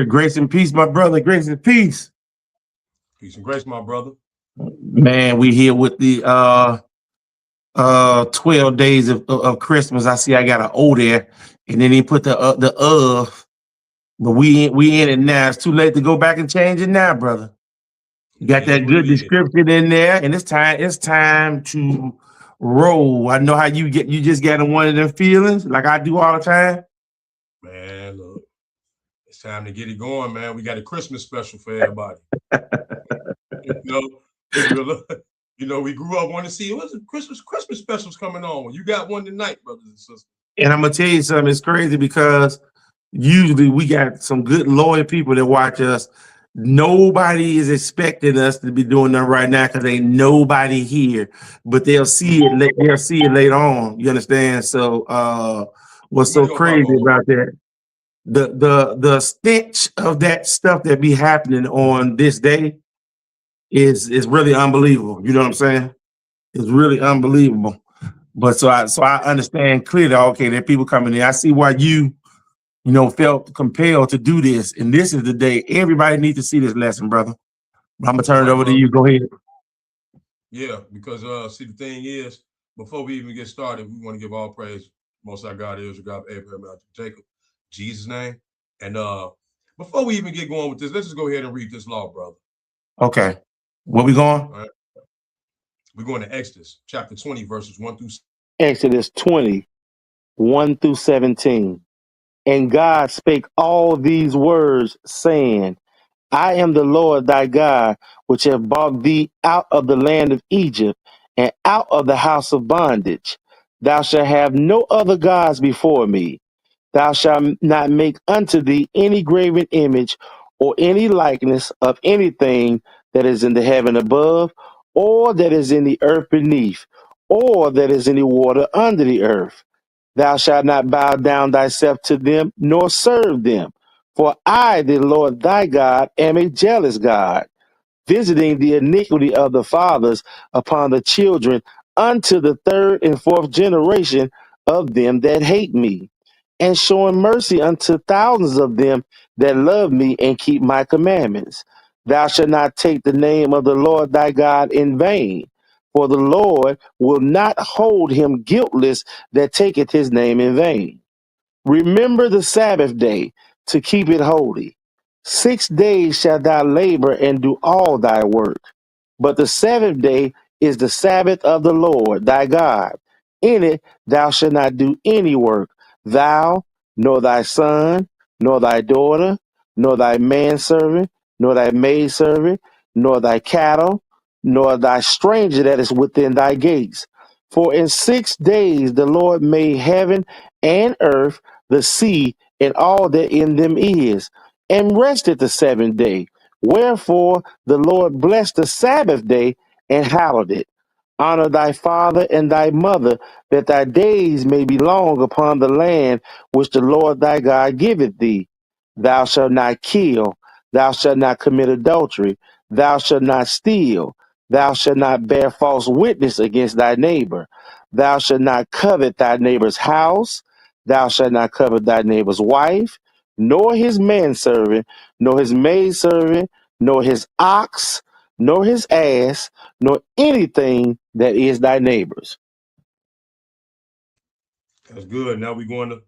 Grace and peace, my brother. Grace and peace. Peace and grace, my brother. Man, we here with the 12 days of Christmas. I see I got an O there, and then he put but we in it now. It's too late to go back and change it now, brother. You got that good description in there, and it's time to roll. I know how you just got in one of them feelings, like I do all the time. Man, look, it's time to get it going, man. We got a Christmas special for everybody. We grew up wanting to see what's the Christmas specials coming on. You got one tonight, brothers and sisters. And I'm gonna tell you something. It's crazy because usually we got some good loyal people that watch us. Nobody is expecting us to be doing that right now because ain't nobody here. But they'll see it. They'll see it later on. You understand? So, what's so crazy about that? The stench of that stuff that be happening on this day is really unbelievable. You know what I'm saying? It's really unbelievable. But so I understand clearly. Okay, there are people coming in. I see why you felt compelled to do this. And this is the day everybody needs to see this lesson, brother. I'm gonna turn it over to you. Go ahead. Yeah, because see, the thing is, before we even get started, we want to give all praise. Most High God is God, Abraham, Jacob, Jesus' name. And before we even get going with this, let's just go ahead and read this law, brother. Okay. Where we going? All right. We're going to Exodus chapter 20, verses 1 through Exodus 20, 1 through 17. And God spake all these words, saying, I am the Lord thy God, which have brought thee out of the land of Egypt, and out of the house of bondage. Thou shalt have no other gods before me. Thou shalt not make unto thee any graven image or any likeness of anything that is in the heaven above, or that is in the earth beneath, or that is in the water under the earth. Thou shalt not bow down thyself to them, nor serve them. For I, the Lord thy God, am a jealous God, visiting the iniquity of the fathers upon the children unto the third and fourth generation of them that hate me, and showing mercy unto thousands of them that love me and keep my commandments. Thou shalt not take the name of the Lord thy God in vain, for the Lord will not hold him guiltless that taketh his name in vain. Remember the Sabbath day to keep it holy. 6 days shalt thou labor and do all thy work. But the seventh day is the Sabbath of the Lord thy God. In it thou shalt not do any work, thou, nor thy son, nor thy daughter, nor thy manservant, nor thy maidservant, nor thy cattle, nor thy stranger that is within thy gates. For in 6 days the Lord made heaven and earth, the sea, and all that in them is, and rested the seventh day. Wherefore the Lord blessed the Sabbath day and hallowed it. Honor thy father and thy mother, that thy days may be long upon the land which the Lord thy God giveth thee. Thou shalt not kill, thou shalt not commit adultery, thou shalt not steal, thou shalt not bear false witness against thy neighbor, thou shalt not covet thy neighbor's house, thou shalt not covet thy neighbor's wife, nor his manservant, nor his maidservant, nor his ox, nor his ass, nor anything that is thy neighbor's. That's good. Now we're going to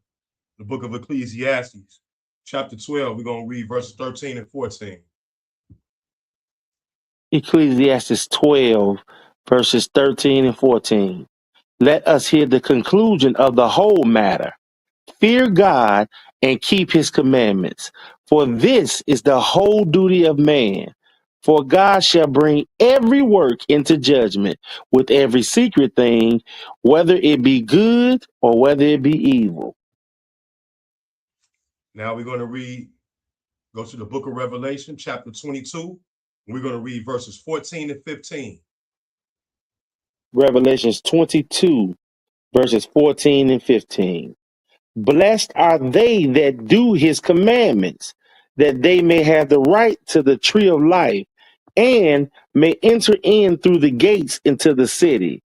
the book of Ecclesiastes, chapter 12. We're going to read verses 13 and 14. Ecclesiastes 12, verses 13 and 14. Let us hear the conclusion of the whole matter. Fear God and keep his commandments, for this is the whole duty of man. For God shall bring every work into judgment with every secret thing, whether it be good or whether it be evil. Now we're going to go to the book of Revelation, chapter 22. We're going to read verses 14 and 15. Revelations 22, verses 14 and 15. Blessed are they that do his commandments, that they may have the right to the tree of life, and may enter in through the gates into the city.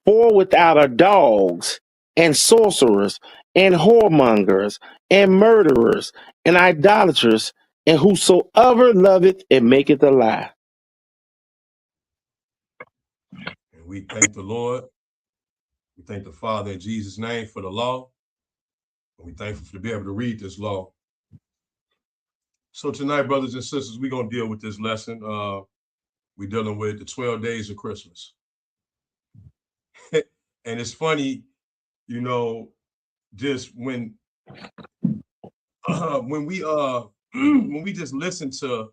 For without are dogs, and sorcerers, and whoremongers, and murderers, and idolaters, and whosoever loveth and maketh a lie. And we thank the Lord. We thank the Father in Jesus' name for the law. And we're thankful to be able to read this law. So tonight, brothers and sisters, we're going to deal with this lesson. We're dealing with the 12 days of Christmas. And it's funny, you know, just when we when we just listen to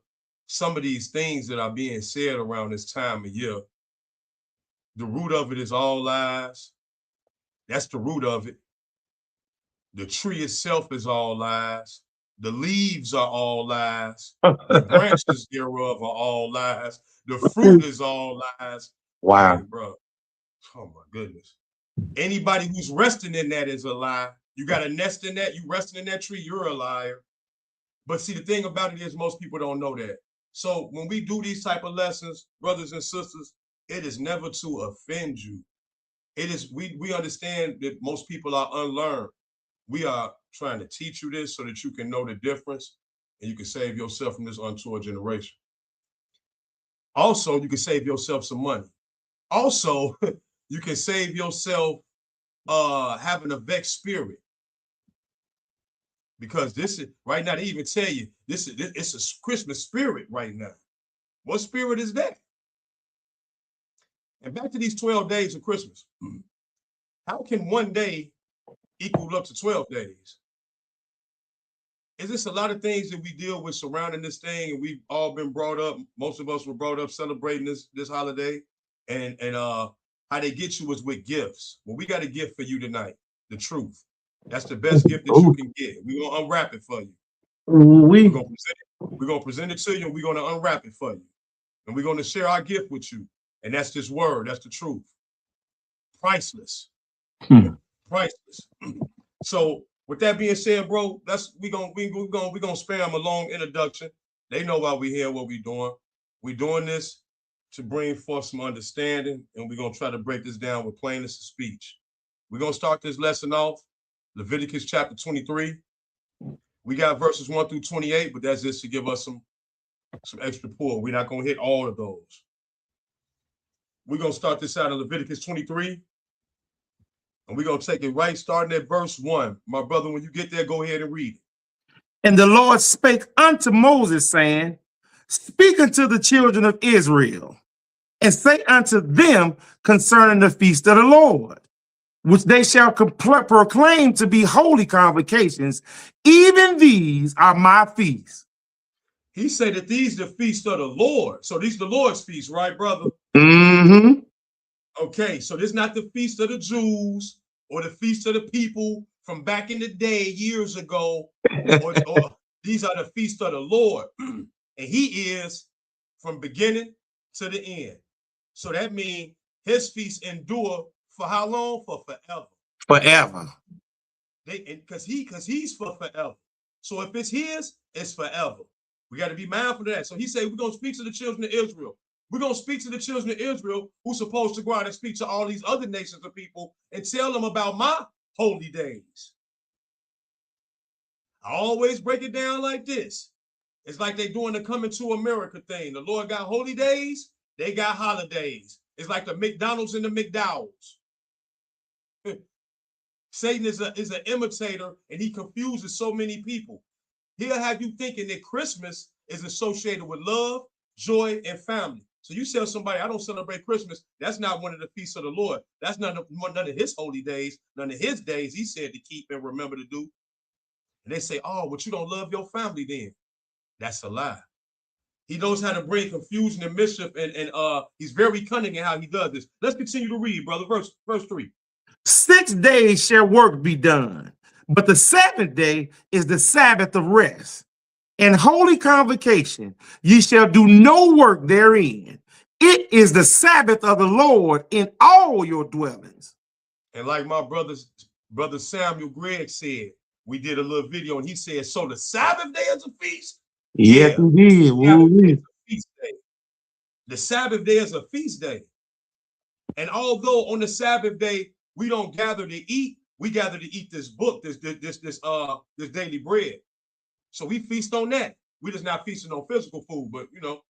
some of these things that are being said around this time of year, the root of it is all lies. That's the root of it. The tree itself is all lies. The leaves are all lies. The branches thereof are all lies. The fruit is all lies. Wow. Hey, bro. Oh my goodness. Anybody who's resting in that is a lie. You got a nest in that, you resting in that tree, you're a liar. But see, the thing about it is most people don't know that. So when we do these type of lessons, brothers and sisters, it is never to offend you. It is, we understand that most people are unlearned. We are trying to teach you this so that you can know the difference and you can save yourself from this untoward generation. Also, you can save yourself some money. Also, you can save yourself having a vexed spirit. Because this is right now, they even tell you it's a Christmas spirit right now. What spirit is that? And back to these 12 days of Christmas. How can one day equal up to 12 days? Is this a lot of things that we deal with surrounding this thing, and we've all been brought up, most of us were brought up celebrating this holiday, and how they get you is with gifts. Well, we got a gift for you tonight, the truth. That's the best gift that you can get. We're gonna unwrap it for you. We're gonna present it to you, and we're gonna unwrap it for you. And we're gonna share our gift with you. And that's this word, that's the truth. Priceless. Priceless. So with that being said, bro, we're gonna spare them a long introduction. They know why we're here, what we're doing. We're doing this to bring forth some understanding, and we're gonna try to break this down with plainness of speech. We're gonna start this lesson off, Leviticus chapter 23. We got verses 1 through 28, but that's just to give us some extra pull. We're not gonna hit all of those. We're gonna start this out in Leviticus 23. And we're going to take it right starting at verse 1. My brother, when you get there, go ahead and read it. And the Lord spake unto Moses, saying, Speak unto the children of Israel, and say unto them concerning the feast of the Lord, which they shall proclaim to be holy convocations. Even these are my feasts. He said that these are the feast of the Lord. So these are the Lord's feast, right, brother? Mm-hmm. Okay, so this is not the feast of the Jews or the feast of the people from back in the day, years ago, or these are the feast of the Lord. And he is from beginning to the end. So that means his feasts endure for how long? For forever. Forever. Because he's for forever. So if it's his, it's forever. We got to be mindful of that. So he said, we're going to speak to the children of Israel. We're going to speak to the children of Israel who's supposed to go out and speak to all these other nations of people and tell them about my holy days. I always break it down like this. It's like they're doing the coming to America thing. The Lord got holy days, they got holidays. It's like the McDonald's and the McDowell's. Satan is an imitator, and he confuses so many people. He'll have you thinking that Christmas is associated with love, joy, and family. So you tell somebody, I don't celebrate Christmas. That's not one of the feasts of the Lord. That's none of his holy days, none of his days he said to keep and remember to do. And they say, oh, but you don't love your family then. That's a lie. He knows how to bring confusion and mischief, and he's very cunning in how he does this. Let's continue to read, brother. Verse 3. 6 days shall work be done, but the seventh day is the Sabbath of rest. And holy convocation, ye shall do no work therein. It is the Sabbath of the Lord in all your dwellings. And like my brother Samuel Gregg said, we did a little video, and he said, so the Sabbath day is a feast? Yes, he did. The Sabbath day is a feast day. And although on the Sabbath day, we don't gather to eat, we gather to eat this book, this daily bread. So we feast on that. We just not feasting on physical food, but you know,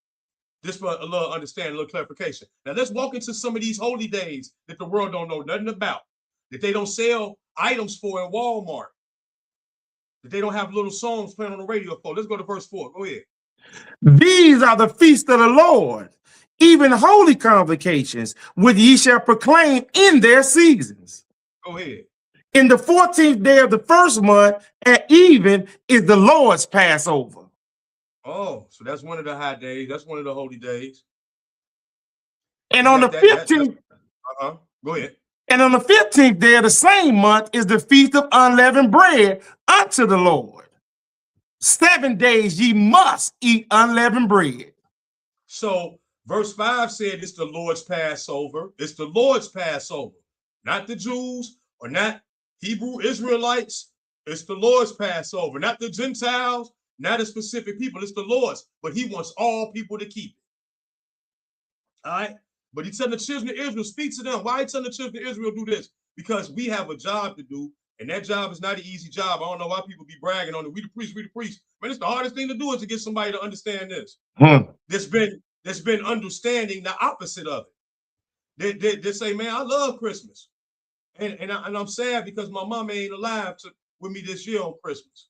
just for a little understanding, a little clarification. Now let's walk into some of these holy days that the world don't know nothing about, that they don't sell items for in Walmart, that they don't have little songs playing on the radio for. Let's go to verse 4. Go ahead. These are the feasts of the Lord, even holy convocations, which ye shall proclaim in their seasons. Go ahead. In the 14th day of the first month at even is the Lord's Passover. Oh, so that's one of the high days. That's one of the holy days. And on the 15th, Go ahead. And on the 15th day of the same month is the feast of unleavened bread unto the Lord. 7 days ye must eat unleavened bread. So verse 5 said it's the Lord's Passover. It's the Lord's Passover, not the Jews or not Hebrew Israelites. It's the Lord's Passover, not the Gentiles, not a specific people. It's the Lord's, but he wants all people to keep it. All right. But he's telling the children of Israel, speak to them. Why he telling the children of Israel do this? Because we have a job to do, and that job is not an easy job. I don't know why people be bragging on it. We the priest, we the priest. Man, it's the hardest thing to do is to get somebody to understand this. That's been understanding the opposite of it. They say, man, I love Christmas. And I'm sad because my mama ain't alive with me this year on Christmas.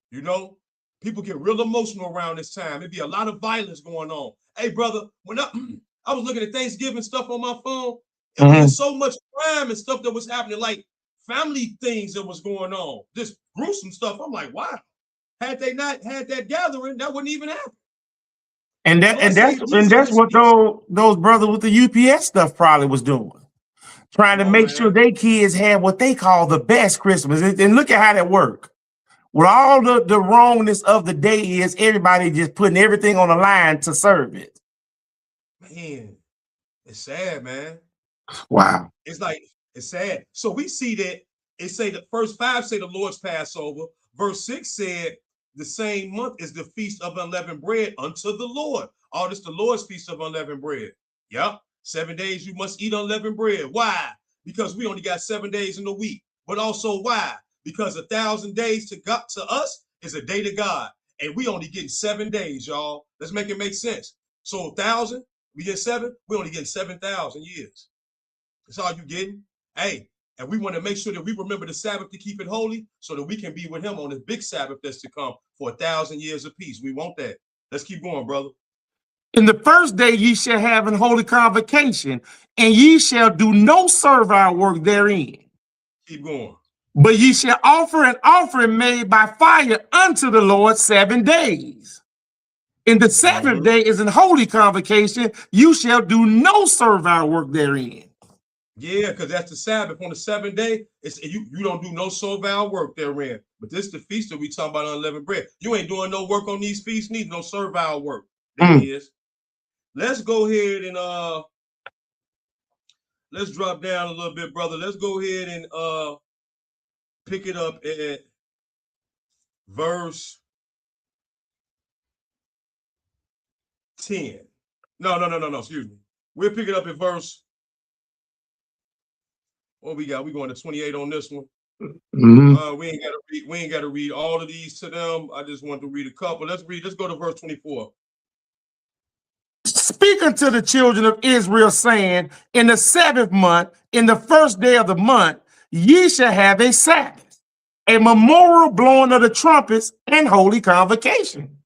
You know, people get real emotional around this time. It'd be a lot of violence going on. Hey, brother, when I was looking at Thanksgiving stuff on my phone, and there's so much crime and stuff that was happening, like family things that was going on, just gruesome stuff. I'm like, wow, had they not had that gathering, that wouldn't even happen. And that's what those brothers with the UPS stuff probably was doing. Trying to make sure their kids had what they call the best Christmas. And look at how that worked. With all the wrongness of the day is everybody just putting everything on the line to serve it. Man, it's sad, man. Wow. It's like, it's sad. So we see that it say the first 5 say the Lord's Passover. Verse 6 said the same month is the feast of unleavened bread unto the Lord. All this the Lord's feast of unleavened bread. Yep. 7 days you must eat unleavened bread. Why? Because we only got 7 days in the week. But also why? Because 1,000 days to God, to us, is a day to God. And we only getting 7 days, y'all. Let's make it make sense. So 1,000, we get 7, we only getting 7,000 years. That's all you getting. Hey, and we want to make sure that we remember the Sabbath to keep it holy so that we can be with him on this big Sabbath that's to come for 1,000 years of peace. We want that. Let's keep going, brother. In the first day ye shall have an holy convocation, and ye shall do no servile work therein. Keep going. But ye shall offer an offering made by fire unto the Lord 7 days. In the 7th day is an holy convocation. You shall do no servile work therein. Yeah, because that's the Sabbath. On the 7th day, you don't do no servile work therein. But this is the feast that we talking about unleavened bread. You ain't doing no work on these feasts, need no servile work. There it is. Let's go ahead and let's drop down a little bit, brother. Let's go ahead and pick it up at verse 10. No, excuse me. We'll pick it up at verse. What we got? We going to 28 on this one. We ain't got to read all of these to them. I just want to read a couple. Let's go to verse 24. Speak unto the children of Israel, saying, in the 7th month, in the 1st day of the month, ye shall have a Sabbath, a memorial blowing of the trumpets, and holy convocation.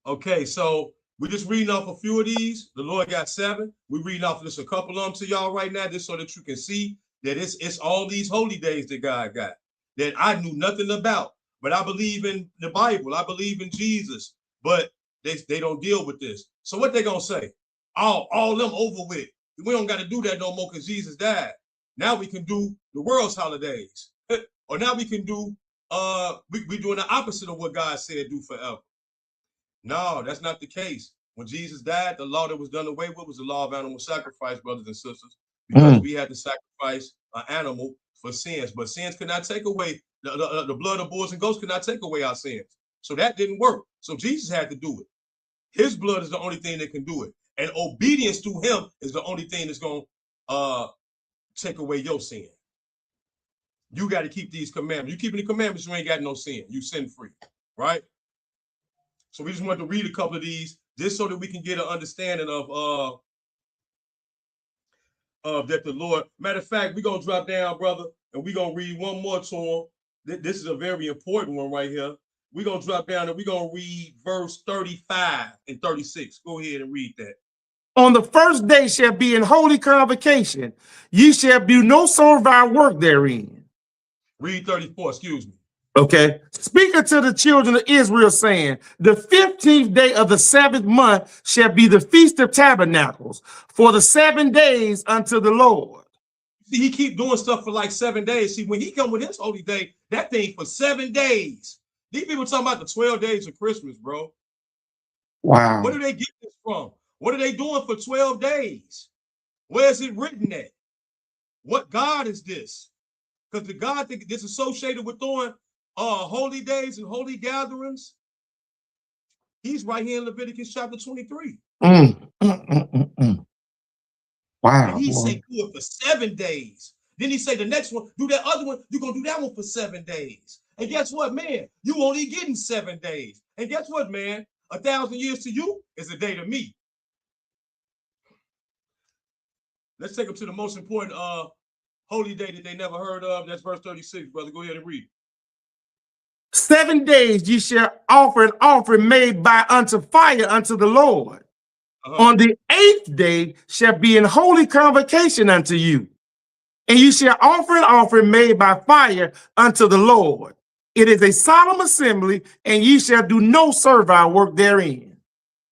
Okay, so we're just reading off a few of these. The Lord got 7. We're reading off just a couple of them to y'all right now, just so that you can see that it's all these holy days that God got that I knew nothing about. But I believe in the Bible. I believe in Jesus. But they don't deal with this. So what they gonna say? All them over with. We don't got to do that no more because Jesus died. Now we can do the world's holidays. Or now we can do we doing the opposite of what God said do forever. No, that's not the case. When Jesus died, the law that was done away with was the law of animal sacrifice, brothers and sisters, because we had to sacrifice an animal for sins. But sins could not take away, the blood of bulls and goats could not take away our sins. So that didn't work. So Jesus had to do it. His blood is the only thing that can do it. And obedience to him is the only thing that's going to take away your sin. You got to keep these commandments. You keeping the commandments, you ain't got no sin. You sin free, right? So we just want to read a couple of these just so that we can get an understanding of that the Lord. Matter of fact, we're gonna drop down, brother, and we're gonna read one more to him. This is a very important one right here. We're gonna drop down and we're gonna read verse 35 and 36. Go ahead and read that. On the first day shall be in holy convocation. Ye shall do no servile work therein. Read 34, excuse me. Okay. Speak unto the children of Israel, saying, the 15th day of the 7th month shall be the Feast of Tabernacles, for the 7 days unto the Lord. See, he keep doing stuff for like 7 days. See, when he come with his holy day, that thing for 7 days. These people talking about the 12 days of Christmas, bro. Wow. Where do they get this from? What are they doing for 12 days? Where is it written at? What God is this? Because the God that gets associated with doing holy days and holy gatherings, he's right here in Leviticus chapter 23. Wow. And he say do it for 7 days. Then he say the next one, do that other one, you're going to do that one for 7 days. And guess what, man? You only getting 7 days. And guess what, man? 1,000 years to you is a day to me. Let's take them to the most important holy day that they never heard of. That's verse 36, brother. Go ahead and read. 7 days ye shall offer an offering made by unto fire unto the Lord. On the 8th day shall be an holy convocation unto you. And you shall offer an offering made by fire unto the Lord. It is a solemn assembly, and ye shall do no servile work therein.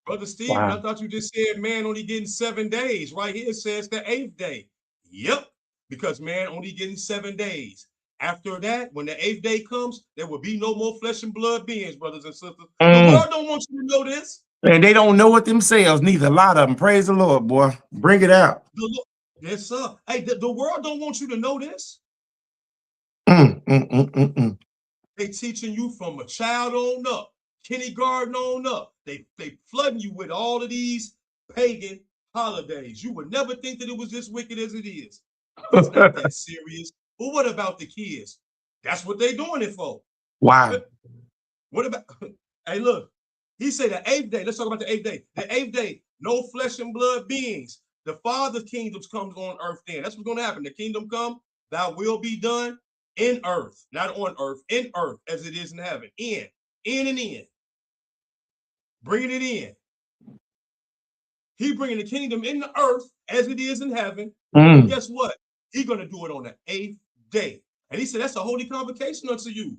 Brother Steve, I thought you just said man only getting 7 days. Right here it says the 8th day. Yep, because man only getting 7 days. After that, when the 8th day comes, there will be no more flesh and blood beings, brothers and sisters. The world don't want you to know this. And they don't know it themselves, neither. A lot of them. Praise the Lord, boy. Bring it out. Yes, sir. Hey, the world don't want you to know this. They teaching you from a child on up, kindergarten on up. They flooding you with all of these pagan holidays. You would never think that it was this wicked as it is. It's not that serious. But what about the kids? That's what they doing it for. Wow. What about, hey, look, he said the 8th day. Let's talk about the 8th day. The 8th day, no flesh and blood beings. The Father's kingdom comes on earth then. That's what's going to happen. The kingdom come, thy will be done in earth, not on earth, in earth as it is in heaven. In and in. Bringing it in. He bringing the kingdom in the earth as it is in heaven. And guess what? He's going to do it on the 8th day. And he said, that's a holy convocation unto you.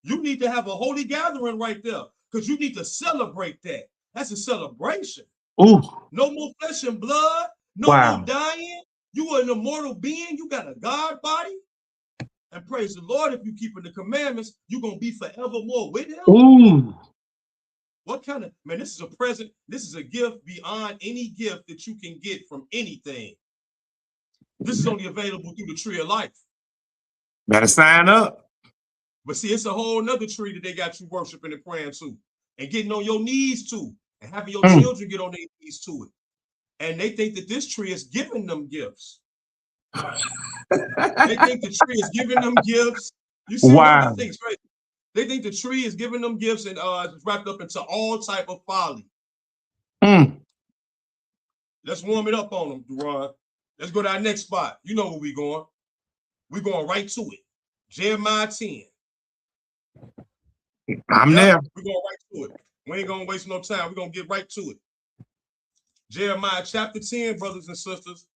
You need to have a holy gathering right there because you need to celebrate that. That's a celebration. Ooh. No more flesh and blood. No more dying. You are an immortal being. You got a God body. And praise the Lord, if you keeping the commandments, you're going to be forevermore with him. Ooh. What kind of, man, this is a present. This is a gift beyond any gift that you can get from anything. This is only available through the tree of life. Better sign up. But see, it's a whole nother tree that they got you worshiping and praying to and getting on your knees to and having your children get on their knees to it. And they think that this tree is giving them gifts. They think the tree is giving them gifts. You see what they think, right? They think the tree is giving them gifts and it's wrapped up into all type of folly. Let's warm it up on them, Duran. Let's go to our next spot. You know where we're going. We're going right to it. Jeremiah 10. I'm there. We're going right to it. We ain't going to waste no time. We're going to get right to it. Jeremiah chapter 10, brothers and sisters.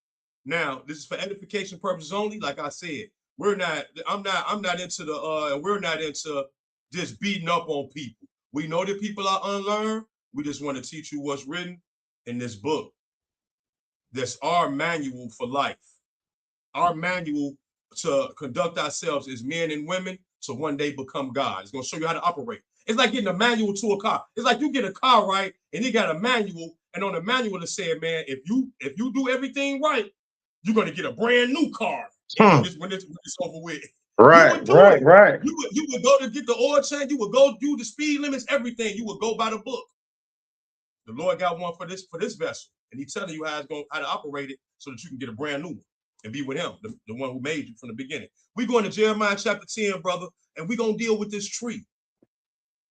Now, this is for edification purposes only. Like I said, I'm not into we're not into just beating up on people. We know that people are unlearned. We just want to teach you what's written in this book. That's our manual for life. Our manual to conduct ourselves as men and women to one day become God. It's going to show you how to operate. It's like getting a manual to a car. It's like you get a car, right? And you got a manual, and on the manual it said, man, if you do everything right, you're going to get a brand new car when it's over with. Right. You would go to get the oil change. You would go do the speed limits, everything. You would go by the book. The Lord got one for this vessel, and He's telling you how to operate it so that you can get a brand new one. and be with him, the one who made you from the beginning. We're going to Jeremiah chapter 10, brother, and we're going to deal with this tree.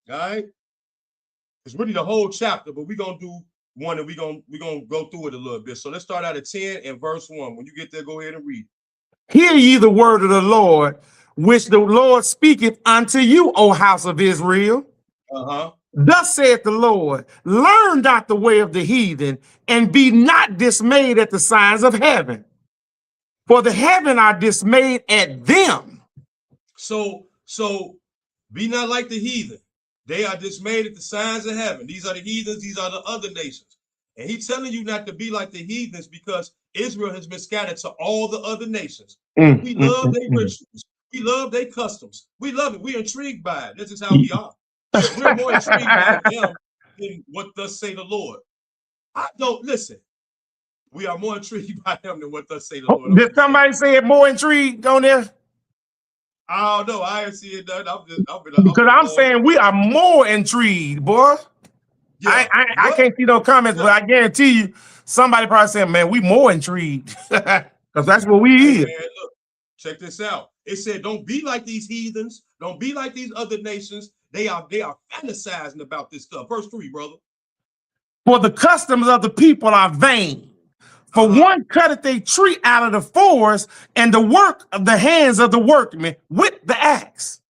All right? It's really the whole chapter, but we're going to do one, and we're going to go through it a little bit. So let's start out at 10 and verse 1. When you get there, go ahead and read. Hear ye the word of the Lord, which the Lord speaketh unto you, O house of Israel. Thus saith the Lord, learn not the way of the heathen, and be not dismayed at the signs of heaven. For the heaven are dismayed at them. So be not like the heathen. They are dismayed at the signs of heaven. These are the heathens, these are the other nations. And he's telling you not to be like the heathens because Israel has been scattered to all the other nations. We love their rituals. We love their customs. We love it. We're intrigued by it. This is how we are. We're more intrigued by them than what thus say the Lord. I don't listen. We are more intrigued by them than what thus say the Lord. Did somebody say it more intrigued on there? I don't know. I ain't see it done. Because I'm saying we are more intrigued, boy. Yeah. I can't see no comments, but I guarantee you somebody probably saying, man, we more intrigued. Because that's what we is. Man, look, check this out. It said, don't be like these heathens. Don't be like these other nations. They are fantasizing about this stuff. Verse 3, brother. For the customs of the people are vain. For one cutteth a tree out of the forest, and the work of the hands of the workmen with the axe.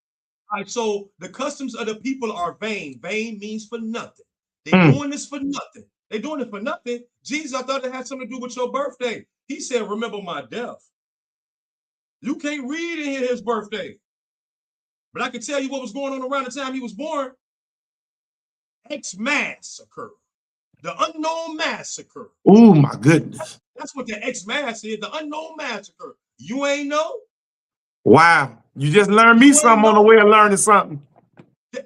All right, so the customs of the people are vain. Vain means for nothing. They're doing this for nothing. They're doing it for nothing. Jesus, I thought it had something to do with your birthday. He said, remember my death. You can't read in his birthday. But I can tell you what was going on around the time he was born. X-Mass occurred. The unknown massacre. Oh, my goodness. That's what the X-Mass is, the unknown massacre. You ain't know? Wow. You just learned me something on the way of learning something.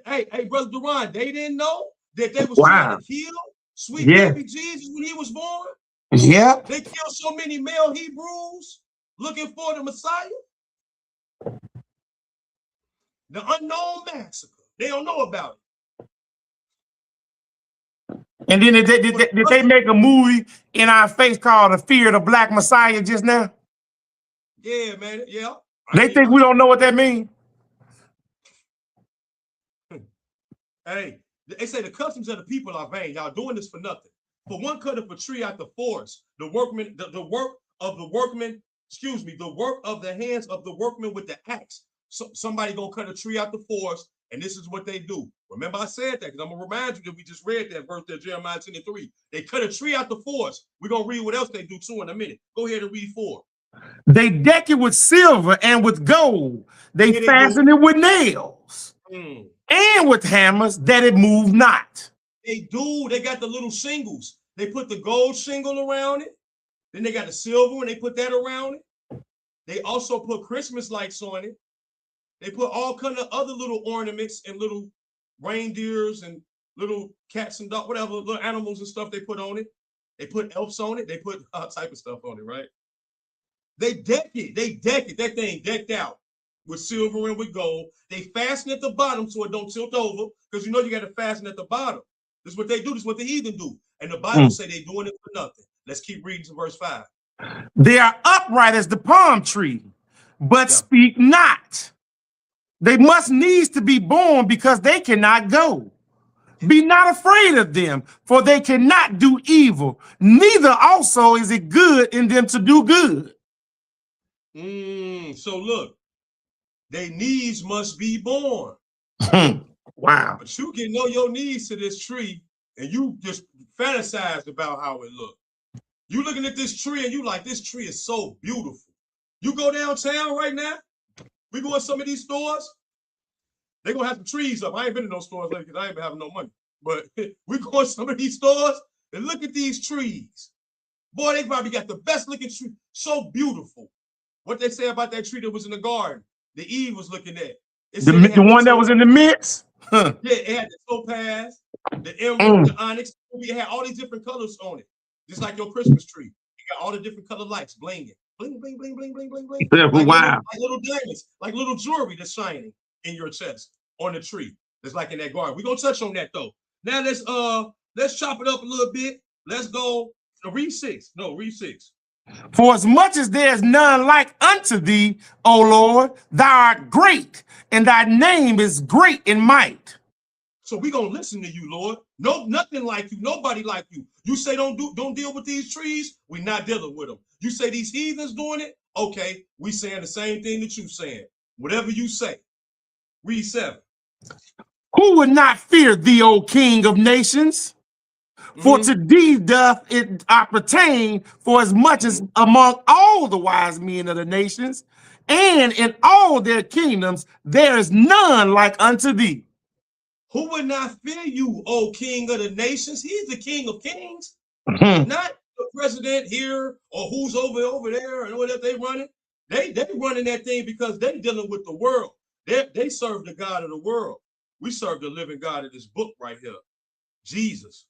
Hey, Brother Duran, they didn't know that they was trying to kill sweet baby Jesus when he was born? Yeah. They killed so many male Hebrews looking for the Messiah. The unknown massacre. They don't know about it. And then did they make a movie in our face called The Fear of the Black Messiah just now? Yeah, man. Yeah. They think we don't know what that means. Hey, they say the customs of the people are vain. Y'all doing this for nothing. For one cut of a tree out the forest, the workman, the work of the workman, the work of the hands of the workman with the axe. So somebody gonna cut a tree out the forest, and this is what they do. Remember, I said that because I'm gonna remind you that we just read that verse there, Jeremiah 10:3. They cut a tree out the forest. We're gonna read what else they do too in a minute. Go ahead and read 4. They deck it with silver and with gold. They fasten it with nails and with hammers that it move not. They do. They got the little shingles. They put the gold shingle around it. Then they got the silver and they put that around it. They also put Christmas lights on it. They put all kind of other little ornaments and little reindeers and little cats and dogs, whatever, little animals and stuff they put on it. They put elves on it. They put all type of stuff on it, right? They deck it. They deck it. That thing decked out with silver and with gold. They fasten at the bottom so it don't tilt over because you know you got to fasten at the bottom. This is what they do. This is what the heathen do. And the Bible say they're doing it for nothing. Let's keep reading to verse 5. They are upright as the palm tree, but speak not. They must needs to be born because they cannot go. Be not afraid of them, for they cannot do evil. Neither also is it good in them to do good. So look, their needs must be born. Wow. But you can know your needs to this tree and you just fantasize about how it looks. You looking at this tree and you like, this tree is so beautiful. You go downtown right now, we go in some of these stores, they're gonna have some trees up. I ain't been in those stores lately because I ain't been having no money. But we go in some of these stores and look at these trees. Boy, they probably got the best looking tree, so beautiful. What they say about that tree that was in the garden, that Eve was looking at. The one that was in the midst? Yeah, it had the topaz, the emerald, the onyx. It had all these different colors on it. Just like your Christmas tree. You got all the different color lights blinging. Bling, bling, bling, bling, bling, bling, bling. Wow. Like little diamonds, like little jewelry that's shining in your chest on the tree. That's like in that garden. We're gonna touch on that though. Now let's chop it up a little bit. Let's go to read 6. No, read 6. For as much as there is none like unto thee, O Lord, thou art great, and thy name is great in might. So we're gonna listen to you, Lord. No, nothing like you, nobody like you. You say don't deal with these trees, we're not dealing with them. You say these heathens doing it, okay, we saying the same thing that you saying. Whatever you say. Read 7. Who would not fear thee, O King of nations? For to thee doth it appertain, for as much as among all the wise men of the nations, and in all their kingdoms, there is none like unto thee. Who would not fear you, O King of the nations? He's the King of kings, not the president here or who's over there and whatever they running. They running that thing because they dealing with the world. They serve the God of the world. We serve the living God of this book right here, Jesus.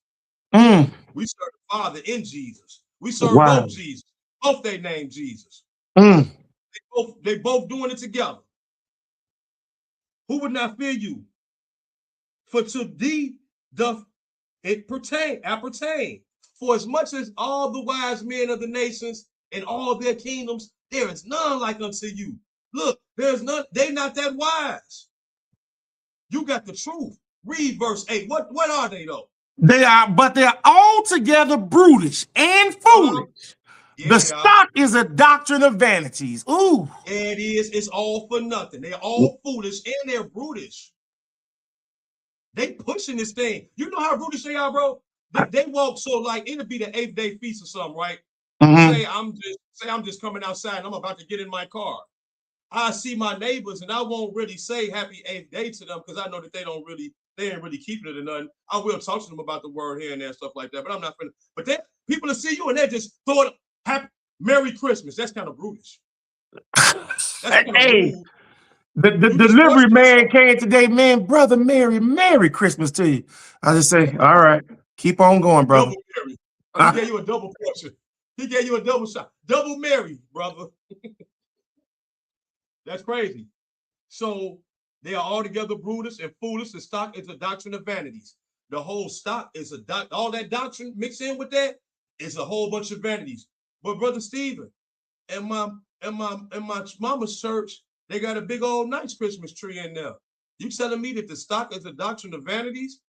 We serve the Father in Jesus. We serve both Jesus. Both they name Jesus. They both doing it together. Who would not fear you? For to thee doth it appertain. For as much as all the wise men of the nations and all their kingdoms, there is none like unto you. Look, there's none, they not that wise. You got the truth. Read verse 8. What are they though? But they're altogether brutish and foolish. The stock is a doctrine of vanities. Ooh. It is. It's all for nothing. They're all foolish and they're brutish. They pushing this thing. You know how brutish they are, bro? They walk so like it'll be the 8th day feast or something, right? Say I'm just coming outside and I'm about to get in my car. I see my neighbors and I won't really say happy 8th day to them because I know that they ain't really keeping it or nothing. I will talk to them about the word here and there and stuff like that, but I'm not finna. But people will see you and they just throw it happy Merry Christmas. That's kind of brutish. That's kind of rude. The delivery man came today, man, brother Merry Christmas to you. I just say, all right, keep on going, brother. Double Merry. He gave you a double portion. He gave you a double shot. Double Merry, brother. That's crazy. So they are altogether brutish and foolish. The stock is a doctrine of vanities. The whole stock is all that doctrine mixed in with that is a whole bunch of vanities. But Brother Stephen, in my mama's church, they got a big old nice Christmas tree in there. You telling me that the stock is a doctrine of vanities?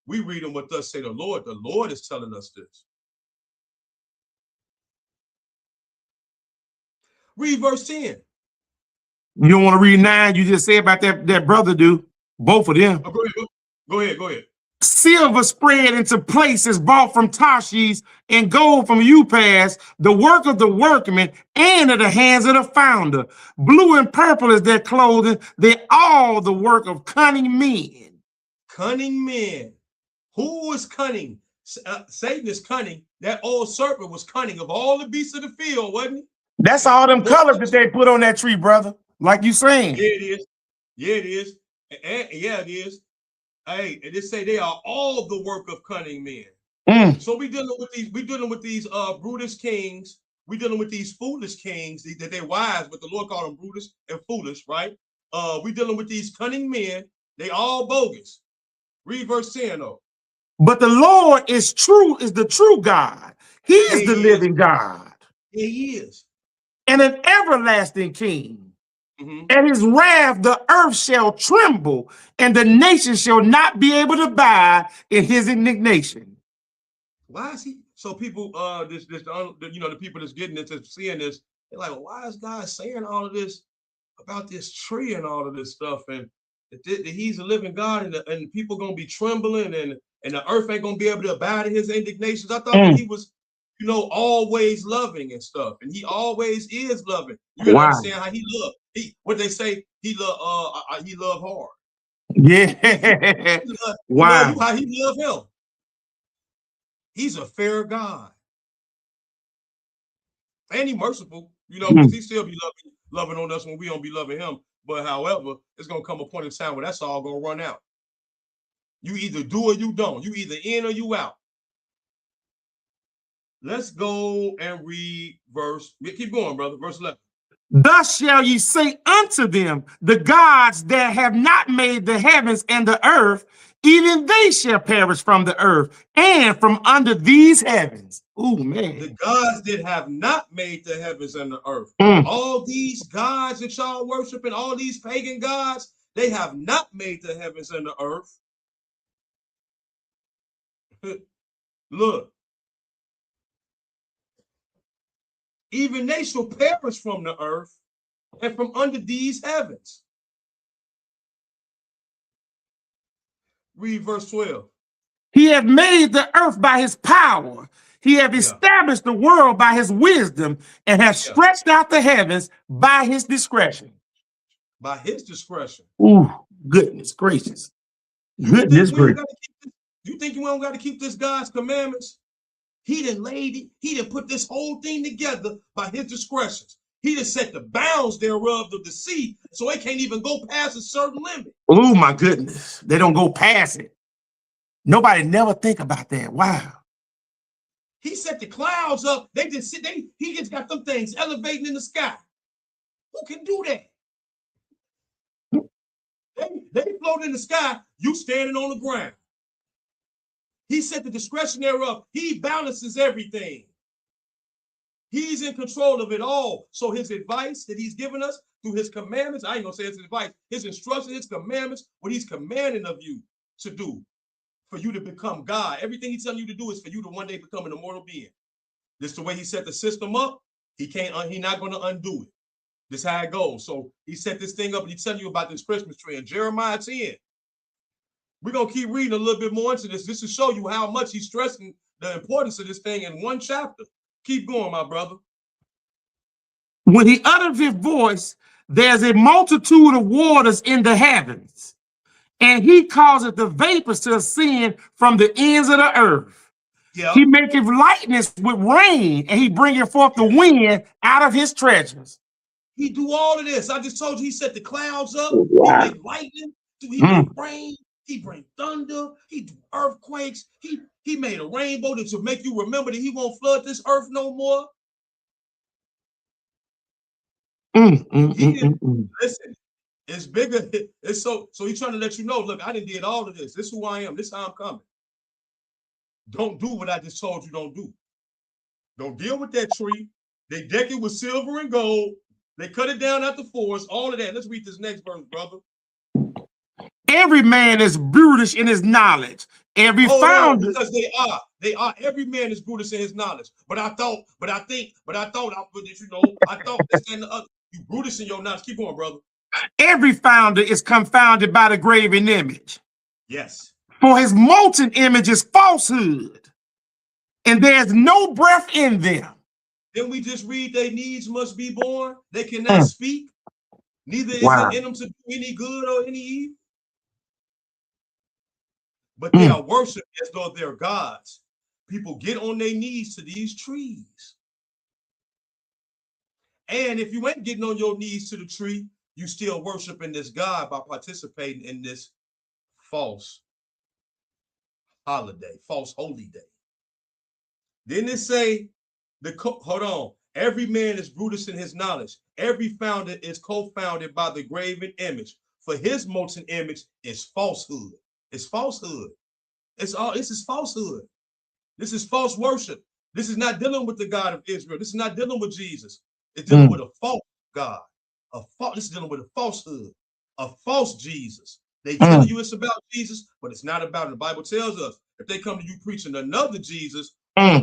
We read them what thus say the Lord. The Lord is telling us this. Read verse 10. You don't want to read 9. You just say about that brother do. Both of them. Oh, go ahead. Silver spread into places bought from Tarshish and gold from Upas, the work of the workman and of the hands of the founder. Blue and purple is their clothing. They're all the work of cunning men. Cunning men. Who was cunning? Satan is cunning. That old serpent was cunning of all the beasts of the field, wasn't he? That's all them colors that they put on that tree, brother. Like you saying. Yeah, it is. Yeah, it is. Hey, and they say they are all the work of cunning men. So we dealing with these brutish kings. We dealing with these foolish kings that they're wise, but the Lord called them brutish and foolish, right? We dealing with these cunning men. They all bogus. Read verse 10 though. But the Lord is the true God. He is the living God. Yeah, he is. And an everlasting king. And his wrath, the earth shall tremble, and the nation shall not be able to abide in his indignation. Why is he? So people, the people that's getting into seeing this, they're like, well, why is God saying all of this about this tree and all of this stuff? And that he's a living God, and people gonna be trembling, and the earth ain't gonna be able to abide in his indignations. I thought that he was, always loving and stuff, and he always is loving. You gotta understand how he loved. What they say, he love hard. Yeah. How he love him. He's a fair God. And he merciful, because he still be loving on us when we don't be loving him. But however, it's gonna come a point in time where that's all gonna run out. You either do or you don't. You either in or you out. Let's go and read keep going, brother. Verse 11. Thus shall ye say unto them, the gods that have not made the heavens and the earth, even they shall perish from the earth and from under these heavens. Ooh, man. The gods that have not made the heavens and the earth. All these gods that y'all worshiping, all these pagan gods, they have not made the heavens and the earth. Look. Even they shall perish from the earth and from under these heavens. Read verse 12. He hath made the earth by his power. He hath established the world by his wisdom and hath stretched out the heavens by his discretion. By his discretion. Ooh, goodness gracious. Goodness gracious. You think you don't got to keep this God's commandments? He done put this whole thing together by his discretions. He done set the bounds thereof of the sea, so it can't even go past a certain limit. Oh my goodness. They don't go past it. Nobody never think about that. Wow. He set the clouds up. He just got them things elevating in the sky. Who can do that? They float in the sky, you standing on the ground. He set the discretion thereof. He balances everything. He's in control of it all. So his advice that he's given us through his commandments, I ain't gonna say it's advice, his instruction, his commandments, what he's commanding of you to do for you to become God. Everything he's telling you to do is for you to one day become an immortal being. This is the way he set the system up. He's not gonna undo it. This is how it goes. So he set this thing up and he's telling you about this Christmas tree in Jeremiah 10. We're going to keep reading a little bit more into this. This will show you how much he's stressing the importance of this thing in one chapter. Keep going, my brother. When he uttered his voice, there's a multitude of waters in the heavens, and he causeth the vapors to ascend from the ends of the earth. Yep. He maketh lightness with rain, and he bringeth forth the wind out of his treasures. He do all of this. I just told you he set the clouds up. Wow. He make lightning. He make rain. He bring thunder. He do earthquakes. He made a rainbow to make you remember that he won't flood this earth no more. Listen, it's bigger. It's so he's trying to let you know, look, I done did all of this. This is who I am. This is how I'm coming. Don't do what I just told you don't do. Don't deal with that tree. They deck it with silver and gold. They cut it down at the forest, all of that. Let's read this next verse, brother. Every man is brutish in his knowledge. Every founder, because they are. Every man is brutish in his knowledge. But I thought this and the other. You brutish in your knowledge. Keep going, brother. Every founder is confounded by the graven image. Yes. For his molten image is falsehood, and there's no breath in them. Then we just read their needs must be born. They cannot speak. Neither is it in them to do any good or any evil. But they are worshipped as though they're gods. People get on their knees to these trees. And if you ain't getting on your knees to the tree, you still worshiping this God by participating in this false holiday, false holy day. Didn't it say, hold on, every man is brutish in his knowledge. Every founder is co-founded by the graven image. For his molten image is falsehood. It's falsehood. This is falsehood. This is false worship. This is not dealing with the God of Israel. This is not dealing with Jesus. It's dealing with a false God. This is dealing with a falsehood, a false Jesus. They tell you it's about Jesus, but it's not about it. The Bible tells us if they come to you preaching another Jesus,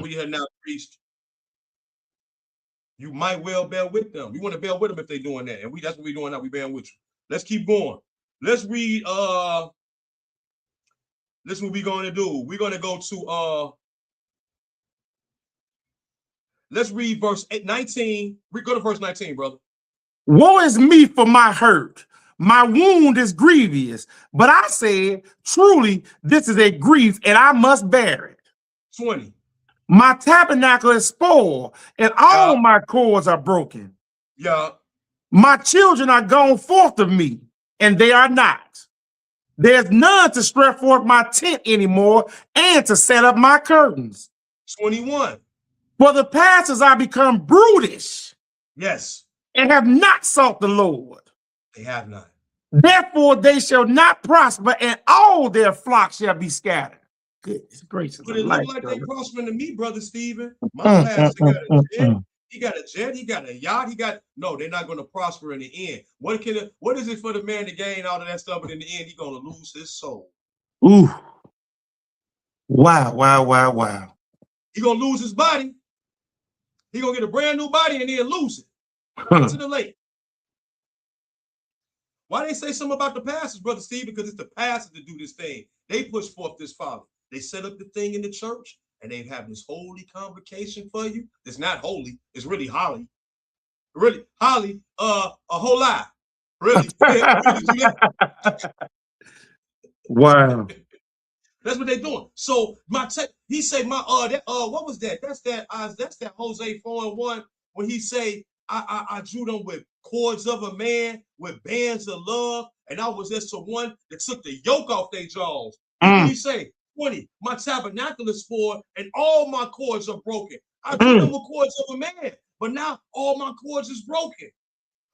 we have now preached, you might well bear with them. We want to bear with them if they're doing that. And that's what we're doing now. We bear with you. Let's keep going. Let's read this is what we're going to do. We're going to go to let's read verse 19. We go to verse 19, brother. Woe is me for my hurt. My wound is grievous. But I said, truly, this is a grief, and I must bear it. 20. My tabernacle is spoiled, and all my cords are broken. Yeah. My children are gone forth of me, and they are not. There's none to stretch forth my tent anymore and to set up my curtains. 21. For the pastors are become brutish. Yes. And have not sought the Lord. They have not. Therefore they shall not prosper, and all their flocks shall be scattered. Goodness gracious But of it looked life, like they brother. prospering to me, brother Stephen. My pastor got a jet. He got a jet. He got a yacht. No, they're not going to prosper in the end. What is it for the man to gain all of that stuff, but in the end, he's going to lose his soul? Ooh. Wow, wow, wow, wow. He's going to lose his body. He's going to get a brand new body and then lose it into the lake. Why they say something about the pastors, brother Steve? Because it's the pastors that do this thing. They push forth this folly. They set up the thing in the church, and they have this holy convocation for you. It's not holy. It's really holly. Really, holly, a whole lot. Really. Wow. That's what they're doing. So he say what was that? That's that Jose 4-1 when he say I drew them with cords of a man, with bands of love, and I was just the one that took the yoke off their jaws. What he say? 20. My tabernacle is for, and all my cords are broken. I drew them with cords of a man, but now all my cords is broken.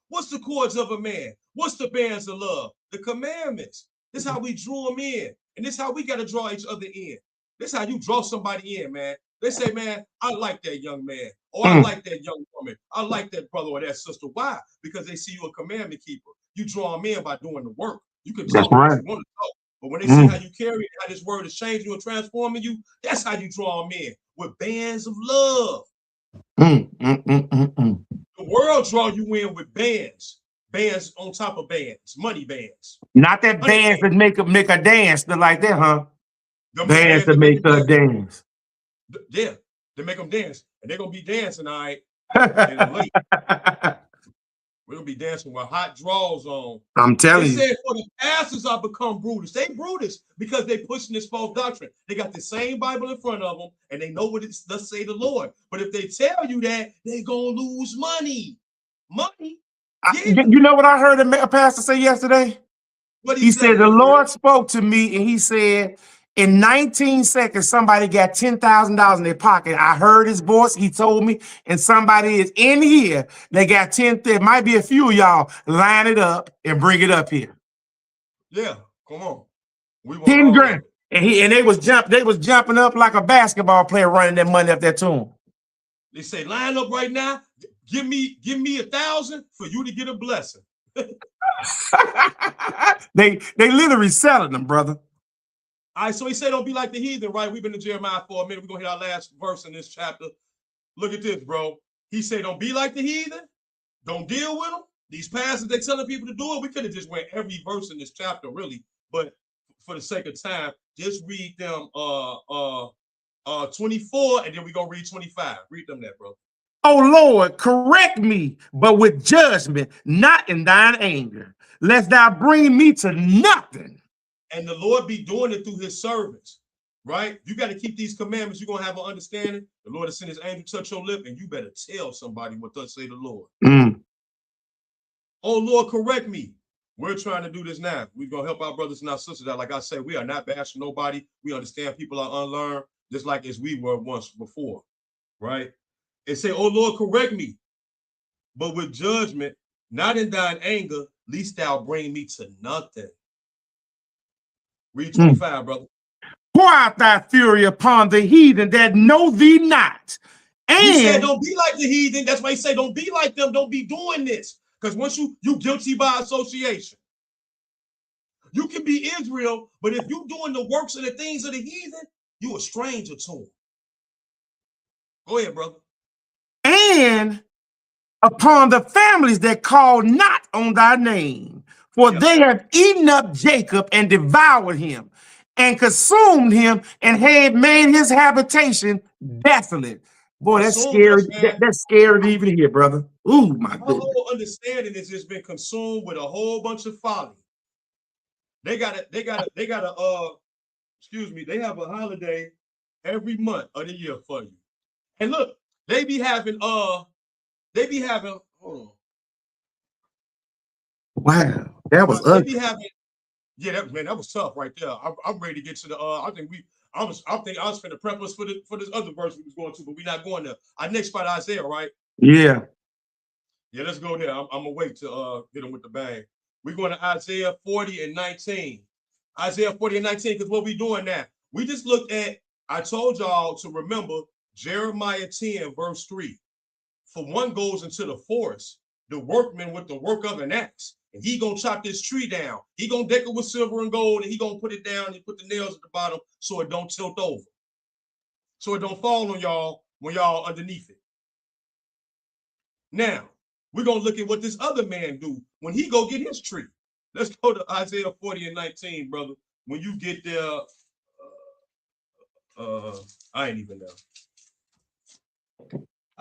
What's the cords of a man? What's the bands of love? The commandments. This is how we drew them in. And this is how we got to draw each other in. This is how you draw somebody in, man. They say, man, I like that young man. Or I like that young woman. I like that brother or that sister. Why? Because they see you a commandment keeper. You draw them in by doing the work. You can talk what you want to talk. But when they see how you carry it, how this word is changing you and transforming you, that's how you draw them in. With bands of love. The world draw you in with bands on top of bands, money bands. Not that bands that make a dance like that, huh? The bands that make her dance. Yeah, they make them dance, and they're gonna be dancing, all right. And late. We're gonna be dancing with hot draws on. I'm telling you. They said for the pastors are become Brutus. They Brutus because they pushing this false doctrine. They got the same Bible in front of them, and they know what it's thus say the Lord. But if they tell you that, they gonna lose money. Money. Yeah. You know what I heard a pastor say yesterday? What he said, the Lord spoke to me, and he said, in 19 seconds, somebody got $10,000 in their pocket. I heard his voice. He told me, and somebody is in here. They got 10. There might be a few of y'all. Line it up and bring it up here. Yeah, come on. We want 10 all grand. And they was jumping up like a basketball player running that money up there to him. They say, line up right now. Give me 1,000 for you to get a blessing. they literally selling them, brother. All right, so he said, don't be like the heathen, right? We've been in Jeremiah for a minute. We're going to hit our last verse in this chapter. Look at this, bro. He said, don't be like the heathen. Don't deal with them. These pastors, they're telling people to do it. We could have just went every verse in this chapter, really. But for the sake of time, just read them 24, and then we're going to read 25. Read them that, bro. Oh, Lord, correct me, but with judgment, not in thine anger, lest thou bring me to nothing. And the Lord be doing it through his servants, right? You got to keep these commandments. You're going to have an understanding. The Lord has sent his angel touch your lip, and you better tell somebody what thus say the Lord. Oh, Lord, correct me. We're trying to do this now. We're going to help our brothers and our sisters out. Like I say, we are not bashing nobody. We understand people are unlearned, just like as we were once before, right? And say, oh, Lord, correct me, but with judgment, not in thine anger, lest thou bring me to nothing. Read 25, brother. Pour out thy fury upon the heathen that know thee not. And he said, don't be like the heathen. That's why he said, don't be like them. Don't be doing this. Because once you guilty by association. You can be Israel, but if you doing the works of the things of the heathen, you a stranger to them. Go ahead, brother. And upon the families that call not on thy name, for they have eaten up Jacob and devoured him, and consumed him, and had made his habitation desolate. Boy, that's scary. That's scary to even hear, brother. Ooh, my goodness. whole understanding has just been consumed with a whole bunch of folly. They got excuse me, they have a holiday every month of the year for you. And look, they be having, hold on. Wow, that was ugly. They be having, yeah, that was tough right there. I'm ready to get to the, I think I was finna prep us for this other verse we was going to, but we're not going there. Our next spot, Isaiah, right? Yeah. Yeah, let's go there. I'm gonna wait to hit him with the bang. We're going to Isaiah 40 and 19. Isaiah 40 and 19, because what we doing now? We just looked at, I told y'all to remember Jeremiah 10, verse 3. For one goes into the forest, the workman with the work of an axe, and he gonna chop this tree down. He gonna deck it with silver and gold, and he gonna put it down and put the nails at the bottom so it don't tilt over. So it don't fall on y'all when y'all underneath it. Now, we're gonna look at what this other man do when he go get his tree. Let's go to Isaiah 40 and 19, brother. When you get there, I ain't even know.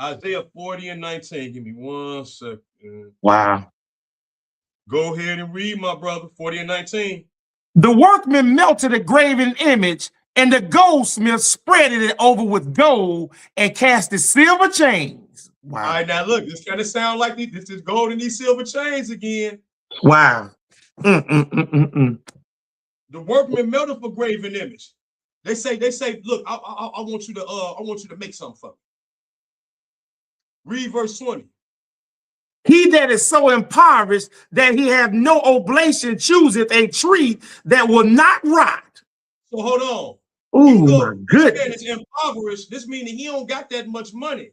Isaiah 40 and 19. Give me 1 second. Wow. Go ahead and read, my brother. 40 and 19. The workman melted a graven image, and the goldsmith spreaded it over with gold and cast the silver chains. Wow. All right, now look, this kind of sound like this is gold in these silver chains again. Wow. The workman melted for graven image. They say, look, I want you to make something for me. Read verse 20. He that is so impoverished that he have no oblation chooseth a tree that will not rot. So hold on. Oh my goodness. This man is impoverished. This means he don't got that much money.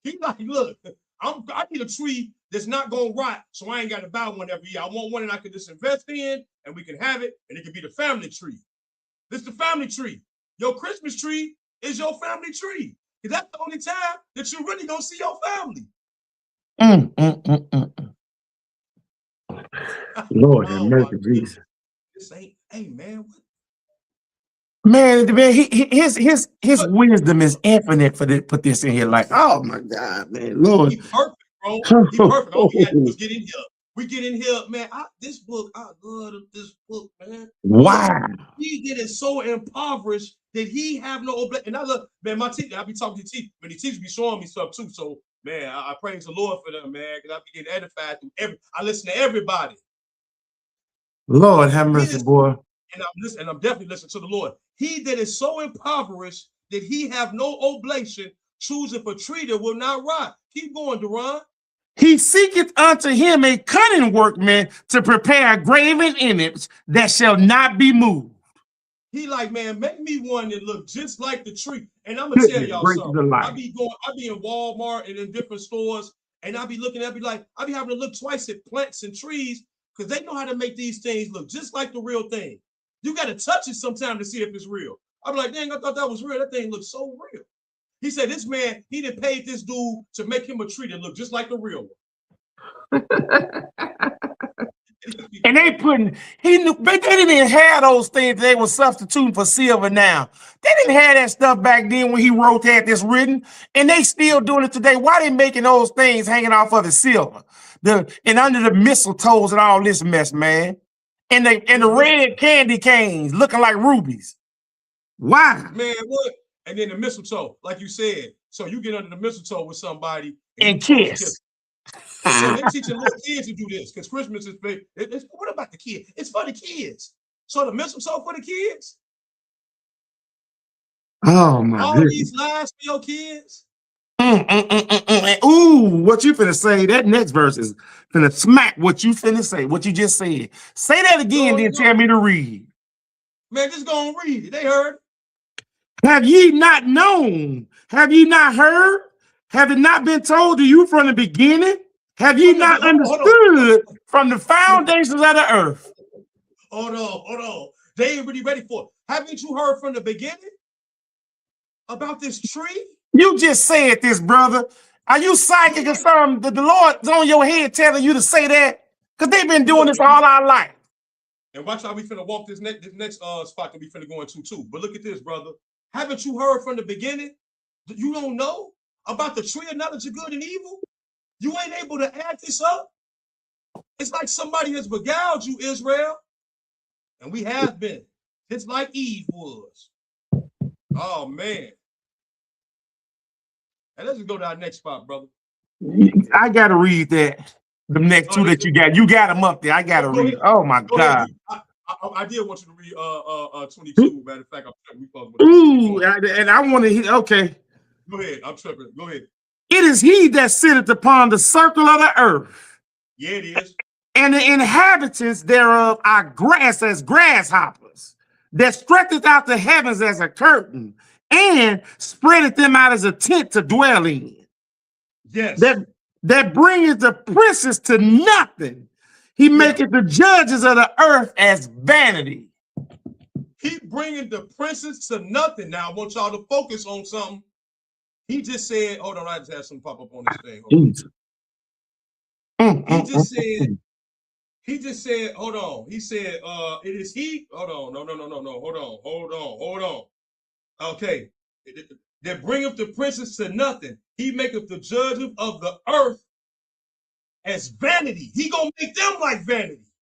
He like, look, I need a tree that's not gonna rot, so I ain't got to buy one every year. I want one that I can just invest in, and we can have it, and it can be the family tree. This is the family tree. Your Christmas tree is your family tree. Because that's the only time that you really gonna see your family. Lord have mercy, Jesus. This ain't, hey man. Man, his wisdom is infinite for put this in here. Like, oh my God, man, Lord. He perfect, bro. He perfect. All we got to do is get in here. We get in here, man. This book, I love this book, man. Wow. He did it so impoverished that he have no obligation. And I love, man, my teacher, I be talking to teachers, but the teachers be showing me stuff too. So, man, I praise the Lord for them, man, because I be getting edified through I listen to everybody. Lord have mercy, boy. And I'm definitely listening to the Lord. He that is so impoverished that he have no oblation, chooseth a tree that will not rot. Keep going, Duran. He seeketh unto him a cunning workman to prepare a graven image that shall not be moved. He like, man, make me one that look just like the tree. And I'm gonna tell y'all something. I be in Walmart and in different stores, and I be looking at, I be having to look twice at plants and trees because they know how to make these things look just like the real thing. You got to touch it sometime to see if it's real. I'm like, dang, I thought that was real. That thing looks so real. He said, this man, he done paid this dude to make him a tree that look just like the real one. And they didn't even have those things. They were substituting for silver now. They didn't have that stuff back then when he had this written, and they still doing it today. Why they making those things hanging off of the silver? And under the mistletoes and all this mess, man. And the red candy canes looking like rubies. Why? Man, what? And then the mistletoe, like you said. So you get under the mistletoe with somebody and kiss. So they're teaching little kids to do this because Christmas is big. What about the kids? It's for the kids. So the mistletoe for the kids. Oh my All goodness. these lies for your kids. Ooh, what you finna say? That next verse is finna smack what you finna say, what you just said. Say that again, then tell me to read. Man, just go and read it. They heard. Have ye not known? Have ye not heard? Have it not been told to you from the beginning? Have ye not understood from the foundations of the earth? Hold on. They ain't really ready for it. Haven't you heard from the beginning about this tree? You just said this, brother. Are you psychic or something? The Lord's on your head telling you to say that? Because they've been doing this all our life. And watch how we finna walk this next spot that we finna go into too. But look at this, brother. Haven't you heard from the beginning? You don't know about the tree of knowledge of good and evil? You ain't able to add this up? It's like somebody has beguiled you, Israel. And we have been. It's like Eve was. Oh, man. And let's just go to our next spot, brother. I got to read that. The next two that you got. You got them up there. I got to read. Oh, my God. I did want you to read 22. Matter of fact, I'm tripping. Ooh, and I want to hear. Okay. Go ahead. I'm tripping. Go ahead. It is he that sitteth upon the circle of the earth. Yeah, it is. and the inhabitants thereof are grass as grasshoppers, that stretcheth out the heavens as a curtain, and spreadeth them out as a tent to dwell in. Yes. That bringeth the princes to nothing. He maketh the judges of the earth as vanity. He bringing the princes to nothing. Now, I want y'all to focus on something. He just said, hold on, I just had some pop up on this thing. He just said, hold on. He said, it is he. Hold on. No. Hold on. Okay. That bringeth the princes to nothing. He maketh the judges of the earth as vanity. He gonna make them like vanity.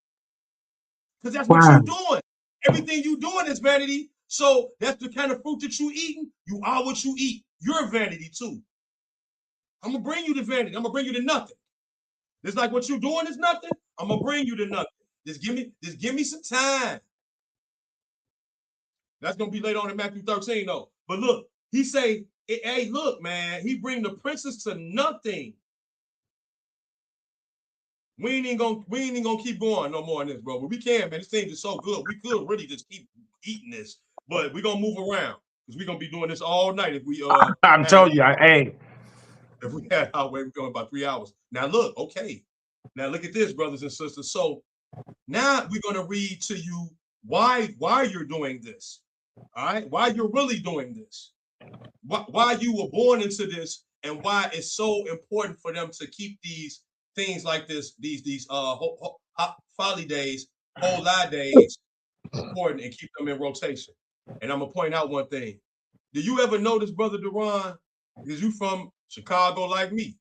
Because that's what you're doing. Everything you doing is vanity. So that's the kind of fruit that you eating. You are what you eat. You're vanity too. I'm gonna bring you to vanity. I'm gonna bring you to nothing. It's like what you're doing is nothing. I'm gonna bring you to nothing. Just give me some time. That's gonna be later on in Matthew 13, though. But look, he say, hey, look, man, he bring the princes to nothing. We ain't even gonna keep going no more in this, bro. But we can, man. This thing is so good. We could really just keep eating this, but we're gonna move around because we're gonna be doing this all night if we I'm telling you, hey. If we had our way, we're going about 3 hours. Now look, okay. Now look at this, brothers and sisters. So now we're gonna read to you why you're doing this. All right, why you're really doing this, why you were born into this, and why it's so important for them to keep these things like this, these folly days, holy days, important, and keep them in rotation. And I'm gonna point out one thing. Did you ever notice, Brother Duran, because you from Chicago like me,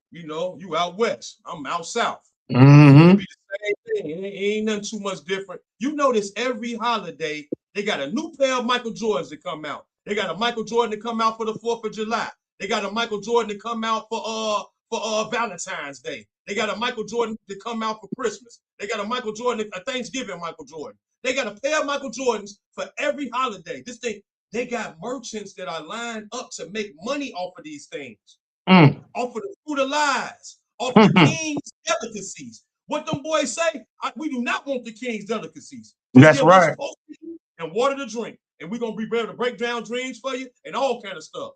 you know, you out west, I'm out south. It'll be the same thing. It ain't nothing too much different. You notice every holiday they got a new pair of Michael Jordans that come out. They got a Michael Jordan to come out for the 4th of July. They got a Michael Jordan to come out for Valentine's Day. They got a Michael Jordan to come out for Christmas. They got a Michael Jordan, a Thanksgiving Michael Jordan. They got a pair of Michael Jordans for every holiday. This thing, they got merchants that are lined up to make money off of these things. Off of the fruit of lies, off of the king's delicacies. What them boys say, we do not want the king's delicacies. Just that's right. And water to drink. And we're going to be able to break down dreams for you and all kind of stuff.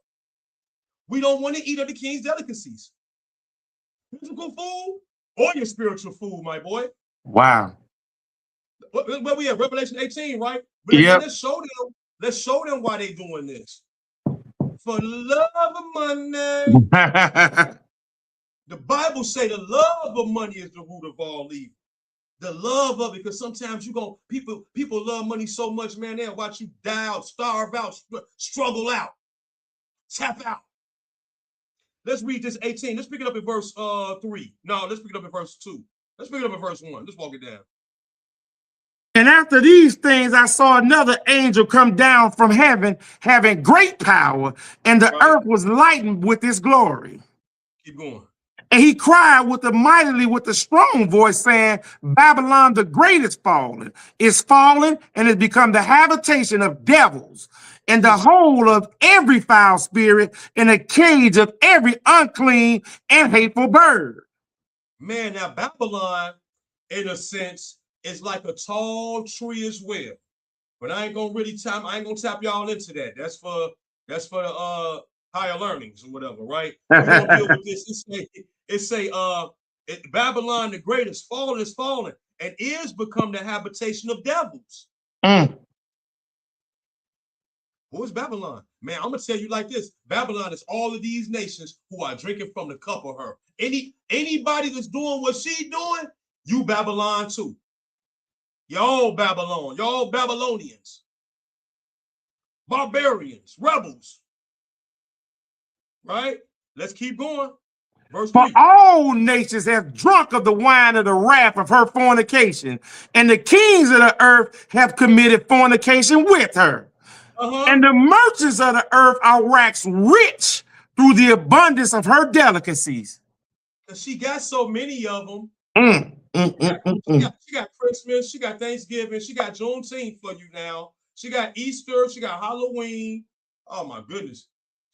We don't want to eat of the king's delicacies. Physical food or your spiritual food, my boy. Wow. Where we at? Revelation 18, right? Yeah. Let's show them why they doing this. For love of money. The Bible say the love of money is the root of all evil. The love of it, because sometimes people love money so much, man, they'll watch you die out, starve out, struggle out, tap out. Let's read this 18. Let's pick it up in verse 3. No, let's pick it up in verse 2. Let's pick it up in verse 1. Let's walk it down. And after these things, I saw another angel come down from heaven, having great power, and the earth was lightened with his glory. Keep going. And he cried with a strong voice, saying, Babylon the great is fallen, and has become the habitation of devils, and the hole of every foul spirit, and a cage of every unclean and hateful bird. Man, now Babylon, in a sense, is like a tall tree as well. But I ain't gonna tap y'all into that. That's for the higher learnings or whatever, right? We're gonna deal with this. Babylon the great is fallen, and is become the habitation of devils. Who is Babylon? Man, I'm gonna tell you like this: Babylon is all of these nations who are drinking from the cup of her. Anybody that's doing what she's doing, you Babylon too. Y'all Babylon, y'all Babylonians, barbarians, rebels. Right? Let's keep going. Verse 3. For all nations have drunk of the wine of the wrath of her fornication, and the kings of the earth have committed fornication with her. And the merchants of the earth are waxed rich through the abundance of her delicacies. She got so many of them. She got Christmas, she got Thanksgiving, she got Juneteenth for you now. She got Easter, she got Halloween. Oh my goodness.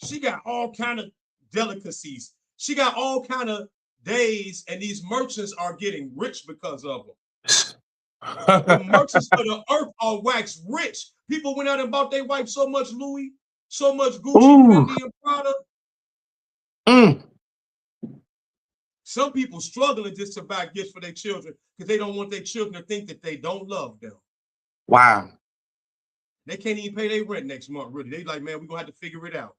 She got all kind of delicacies. She got all kind of days, and these merchants are getting rich because of them. The merchants of the earth are waxed rich. People went out and bought their wife so much Louis, so much Gucci, Ooh. Fendi, and Prada. Mm. Some people struggling just to buy gifts for their children because they don't want their children to think that they don't love them. Wow. They can't even pay their rent next month, really. They like, man, we're going to have to figure it out.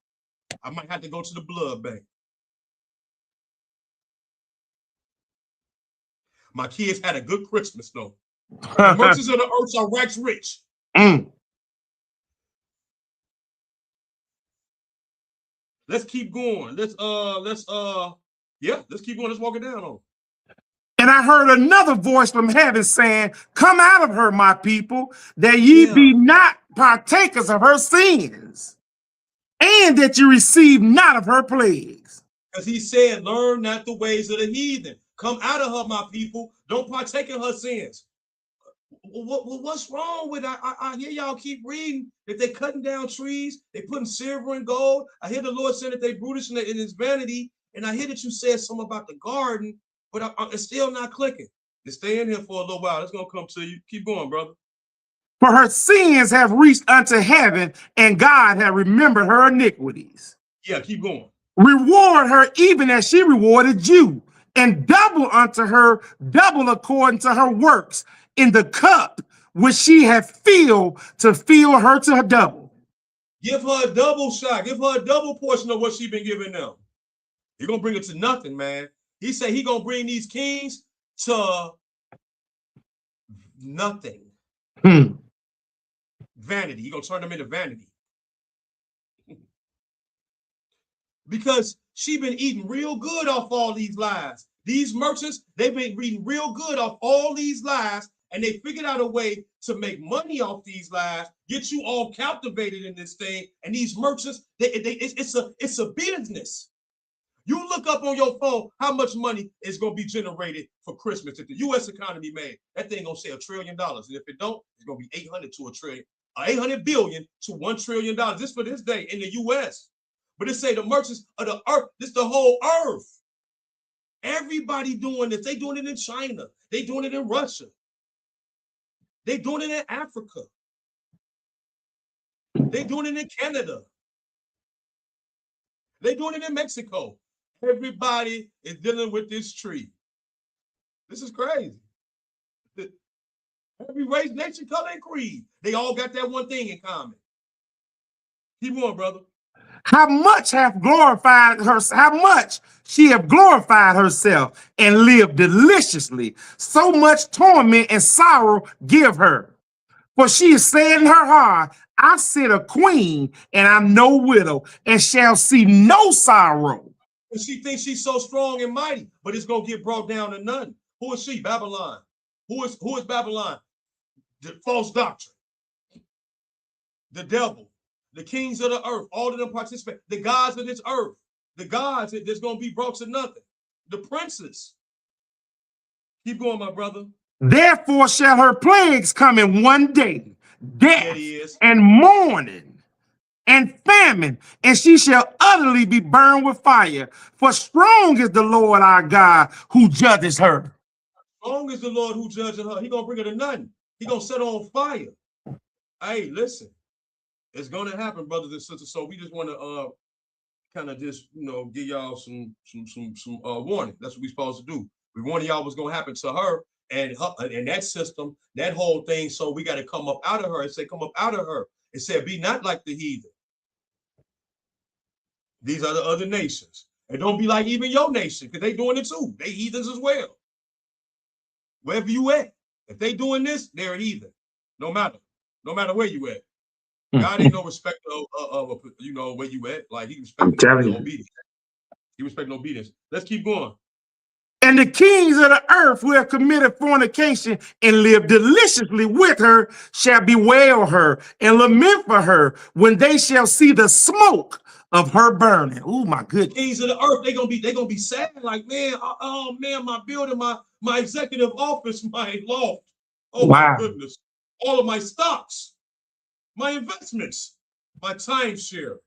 I might have to go to the blood bank. My kids had a good Christmas, though. The merchants of the earth are wax rich. Mm. Let's keep going. Let's keep going. Let's walk it down on. And I heard another voice from heaven saying, come out of her, my people, that ye be not partakers of her sins, and that you receive not of her plagues. Because he said, learn not the ways of the heathen. Come out of her, my people. Don't partake in her sins. What's wrong with I hear y'all keep reading that they're cutting down trees, they putting silver and gold. I hear the Lord saying that they brutish in his vanity, and I hear that you said something about the garden, but it's still not clicking. Just stay in here for a little while. It's gonna come to you. Keep going, brother. For her sins have reached unto heaven, and God hath remembered her iniquities. Yeah, keep going. Reward her even as she rewarded you, and double unto her, double according to her works, in the cup which she hath filled, to fill her to her double. Give her a double shot. Give her a double portion of what she's been giving them. You're going to bring it to nothing, man. He said he's going to bring these kings to nothing. Vanity. He's going to turn them into vanity. Because she been eating real good off all these lies. These merchants, they've been reading real good off all these lies, and they figured out a way to make money off these lies, get you all captivated in this thing. And these merchants, it's a business. You look up on your phone how much money is going to be generated for Christmas that the U.S. economy made. That thing going to say $1 trillion. And if it don't, it's going to be 800 to a trillion, 800 billion to $1 trillion. This for this day in the U.S. But it say the merchants of the earth, this the whole earth. Everybody doing this. They doing it in China. They doing it in Russia. They doing it in Africa. They doing it in Canada. They doing it in Mexico. Everybody is dealing with this tree. This is crazy. Every race, nation, color, and creed. They all got that one thing in common. Keep going, brother. How much hath glorified her, how much she have glorified herself and lived deliciously. So much torment and sorrow give her. For she is saying in her heart, I sit a queen and I'm no widow and shall see no sorrow. And she thinks she's so strong and mighty, but it's going to get brought down to none. Who is she? Babylon. Who is Babylon? The false doctrine. The devil. The kings of the earth, all of them participate. The gods of this earth, the gods that's going to be brought to nothing. The princes. Keep going, my brother. Therefore shall her plagues come in one day, death and mourning and famine, and she shall utterly be burned with fire. For strong is the Lord our God who judges her. Strong is the Lord who judges her. He's going to bring her to nothing. He's going to set her on fire. Hey, listen. It's going to happen, brothers and sisters. So we just want to kind of just, give y'all some warning. That's what we're supposed to do. We warned y'all what's going to happen to her and that system, that whole thing. So we got to come up out of her and say, come up out of her. It said, be not like the heathen. These are the other nations. And don't be like even your nation, because they doing it too. They heathens as well. Wherever you at. If they doing this, they're heathen. No matter where you at. God ain't no respect of where you at. Like he respecting obedience. He respecting obedience. Let's keep going. And the kings of the earth who have committed fornication and lived deliciously with her shall bewail her and lament for her when they shall see the smoke of her burning. Oh my goodness. Kings of the earth, they gonna be sad. Like, man, oh man, my building, my executive office, my loft. Oh wow. My goodness. All of my stocks. My investments, my timeshare.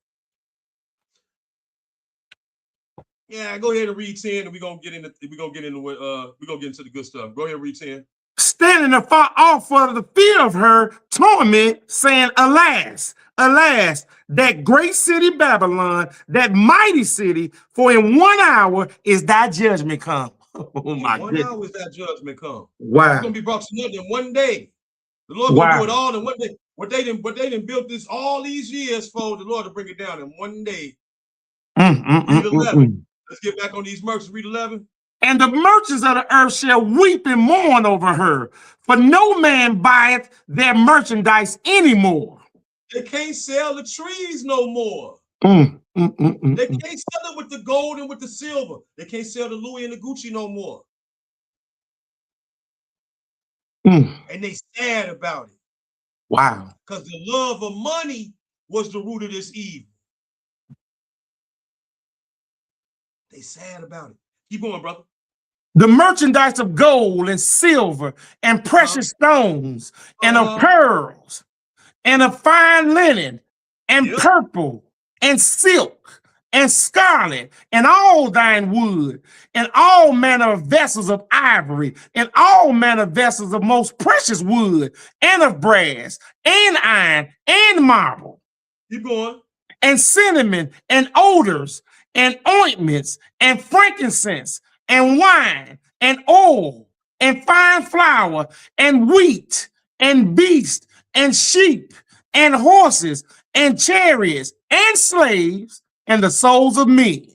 Yeah, go ahead and read 10, and we're gonna get into the good stuff. Go ahead and read 10. Standing afar off for the fear of her torment, saying, Alas, alas, that great city Babylon, that mighty city, for in 1 hour is thy judgment come. Oh my In 1 goodness. hour is that judgment come. Wow. It's gonna be brought to nothing in 1 day. The Lord Wow. gonna do it all in 1 day. What they didn't build this all these years for, the Lord to bring it down in 1 day. Read 11. Let's get back on these merchants. Read 11. And the merchants of the earth shall weep and mourn over her, for no man buyeth their merchandise anymore. They can't sell the trees no more. They can't sell it with the gold and with the silver. They can't sell the Louis and the Gucci no more. And they sad about it. Wow. Because the love of money was the root of this evil. They sad about it. Keep going, brother. The merchandise of gold and silver and precious stones and of pearls and of fine linen and purple and silk and scarlet and all thine wood and all manner of vessels of ivory and all manner of vessels of most precious wood and of brass and iron and marble. Keep going. And cinnamon and odors and ointments and frankincense and wine and oil and fine flour and wheat and beast and sheep and horses and chariots and slaves and the souls of men.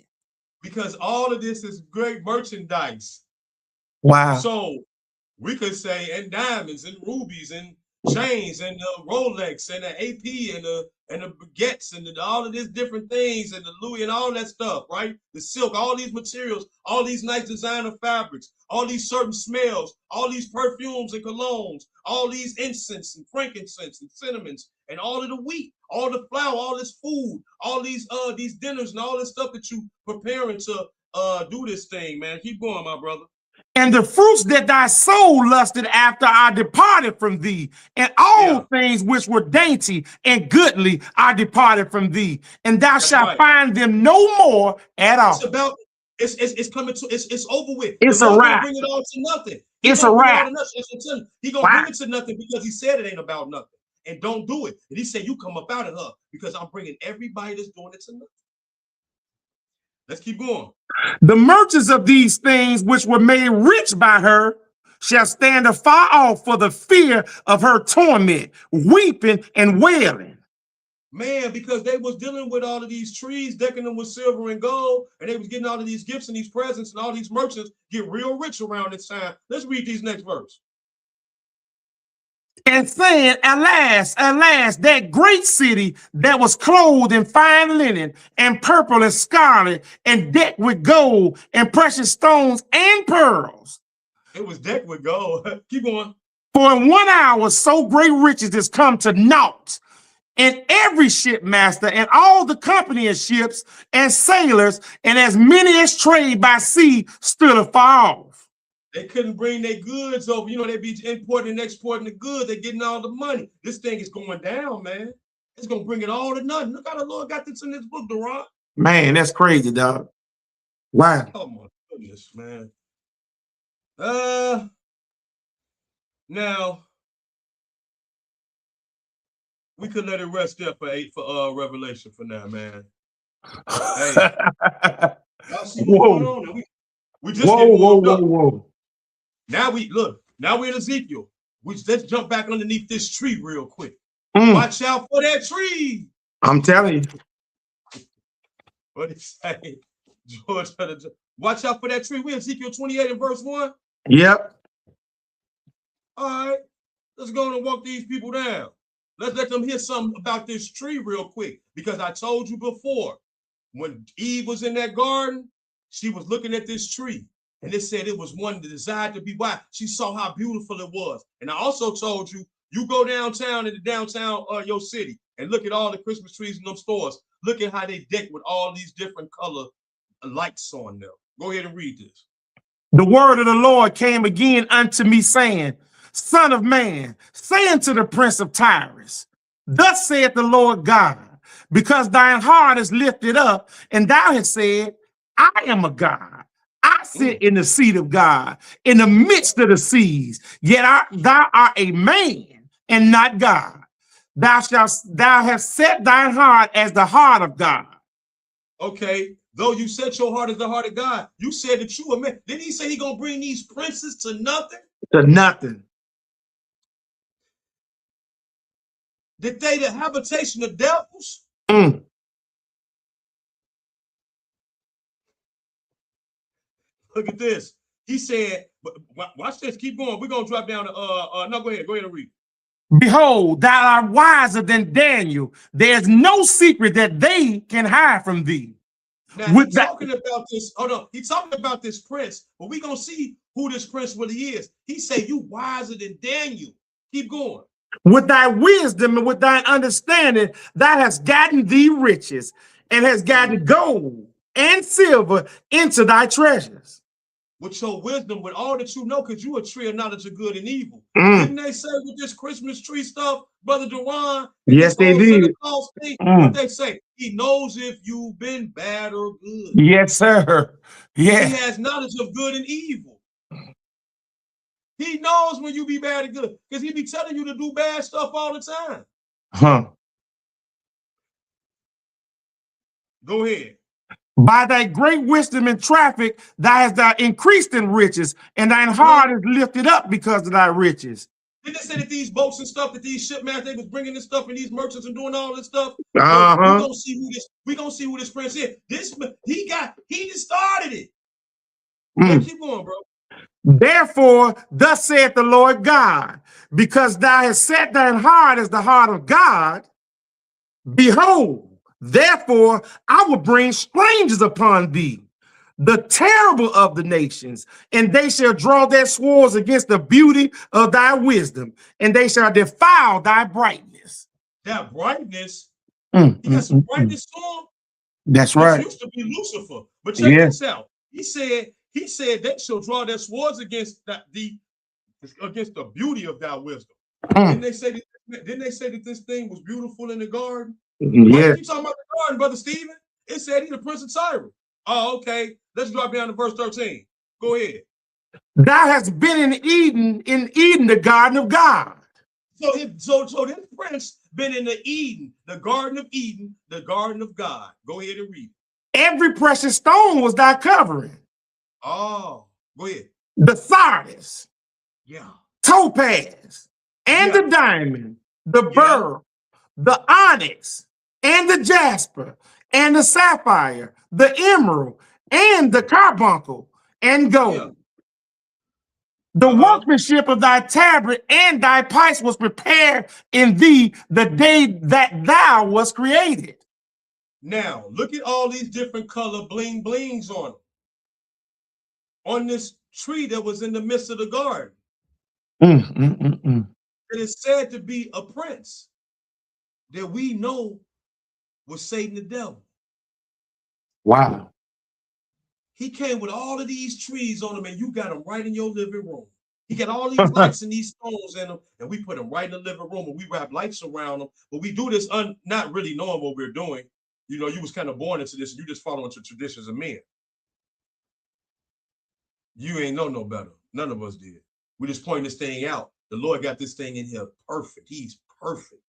Because all of this is great merchandise. Wow. So we could say, and diamonds and rubies and chains and the Rolex and the AP and the baguettes and all of these different things and the Louis and all that stuff, right? The silk, all these materials, all these nice designer fabrics, all these certain smells, all these perfumes and colognes, all these incense and frankincense and cinnamons and all of the wheat, all the flour, all this food, all these dinners and all this stuff that you preparing to do this thing, man. Keep going, my brother. And the fruits that thy soul lusted after are departed from thee, and all things which were dainty and goodly are departed from thee, and thou shalt find them no more at all. It's about it's coming to it's over with. It's a wrap. Bring it all to nothing. It's a wrap. He gonna bring it to nothing because he said it ain't about nothing. And don't do it. And he said you come up out of her because I'm bringing everybody that's doing it to nothing. Let's keep going. The merchants of these things which were made rich by her shall stand afar off for the fear of her torment, weeping and wailing. Man, because they was dealing with all of these trees, decking them with silver and gold, and they was getting all of these gifts and these presents, and all these merchants get real rich around this time. Let's read these next verse. And saying, Alas, alas, that great city that was clothed in fine linen and purple and scarlet and decked with gold and precious stones and pearls. It was decked with gold. Keep going. For in 1 hour so great riches is come to naught. And every shipmaster and all the company of ships and sailors and as many as trade by sea stood afar off. They couldn't bring their goods over. You know, they be importing and exporting the goods. They're getting all the money. This thing is going down, man. It's going to bring it all to nothing. Look how the Lord got this in this book, Duran. Man, that's crazy, dog. Wow. Oh, my goodness, man. Now, we could let it rest there for Revelation for now, man. Hey, y'all see what's going on now? We just whoa. Now we're in Ezekiel. Let's jump back underneath this tree real quick. Watch out for that tree. I'm telling you. What did he say? George, watch out for that tree. We're Ezekiel 28 and verse 1. Yep. All right. Let's go and walk these people down. Let's let them hear something about this tree real quick. Because I told you before, when Eve was in that garden, she was looking at this tree. And it said it was one that desired to be wild. She saw how beautiful it was. And I also told you, you go downtown in the downtown your city and look at all the Christmas trees in them stores. Look at how they deck with all these different color lights on them. Go ahead and read this. The word of the Lord came again unto me, saying, Son of man, say unto the prince of Tyrus, Thus saith the Lord God, because thine heart is lifted up, and thou hast said, I am a God. I sit in the seat of God, in the midst of the seas. Yet thou art a man and not God. Thou hast set thine heart as the heart of God. Okay, though you set your heart as the heart of God, you said that you a man. Didn't he say he gonna bring these princes to nothing? To nothing. That they the habitation of devils? Mm. Look at this. He said, watch this, keep going. We're gonna drop down to no, go ahead and read. Behold, thou art wiser than Daniel. There's no secret that they can hide from thee. Now he's talking about this. Hold on, he's talking about this prince, but we're gonna see who this prince really is. He said, you wiser than Daniel. Keep going. With thy wisdom and with thy understanding, thou hast gotten thee riches and hast gotten gold and silver into thy treasures. With your wisdom, with all that you know, because you a tree of knowledge of good and evil. Didn't they say with this Christmas tree stuff, Brother Dewan? Yes, they did. What they say? He knows if you've been bad or good. Yes, sir. Yeah. He has knowledge of good and evil. He knows when you be bad and good, because he be telling you to do bad stuff all the time. Huh. Go ahead. By thy great wisdom and traffic, thou hast increased in riches, and thine heart is lifted up because of thy riches. Didn't they say that these boats and stuff, that these shipmasters, they was bringing this stuff, and these merchants and doing all this stuff? Uh-huh. So we gonna see who this prince is. He just started it. Keep going, bro. Therefore, thus saith the Lord God, because thou hast set thine heart as the heart of God, behold, therefore I will bring strangers upon thee, the terrible of the nations, and they shall draw their swords against the beauty of thy wisdom, and they shall defile thy brightness. That brightness, he got some brightness to him. That's right. It used to be Lucifer, but check this out. He said they shall draw their swords against the beauty of thy wisdom. Didn't they say that this thing was beautiful in the garden? Yeah. You talking about the garden, Brother Stephen? It said he's the Prince of Tyre. Oh, okay. Let's drop down to verse 13. Go ahead. Thou hast been in Eden, the garden of God. So this prince been in the garden of Eden, the garden of God. Go ahead and read. Every precious stone was thy covering. Oh, go ahead. The sardis, topaz, and the diamond, the beryl, the onyx, and the jasper, and the sapphire, the emerald, and the carbuncle, and gold. The workmanship of thy tabret and thy pipes was prepared in thee the day that thou was created. Now, look at all these different color bling blings on them. On this tree that was in the midst of the garden. It is said to be a prince that we know was Satan the devil. Wow. He came with all of these trees on him, and you got them right in your living room. He got all these lights and these stones in them, and we put them right in the living room, and we wrap lights around them. But we do this not really knowing what we're doing. You know, you was kind of born into this, and you just following the traditions of men. You ain't know no better. None of us did. We just pointing this thing out. The Lord got this thing in here perfect. He's perfect.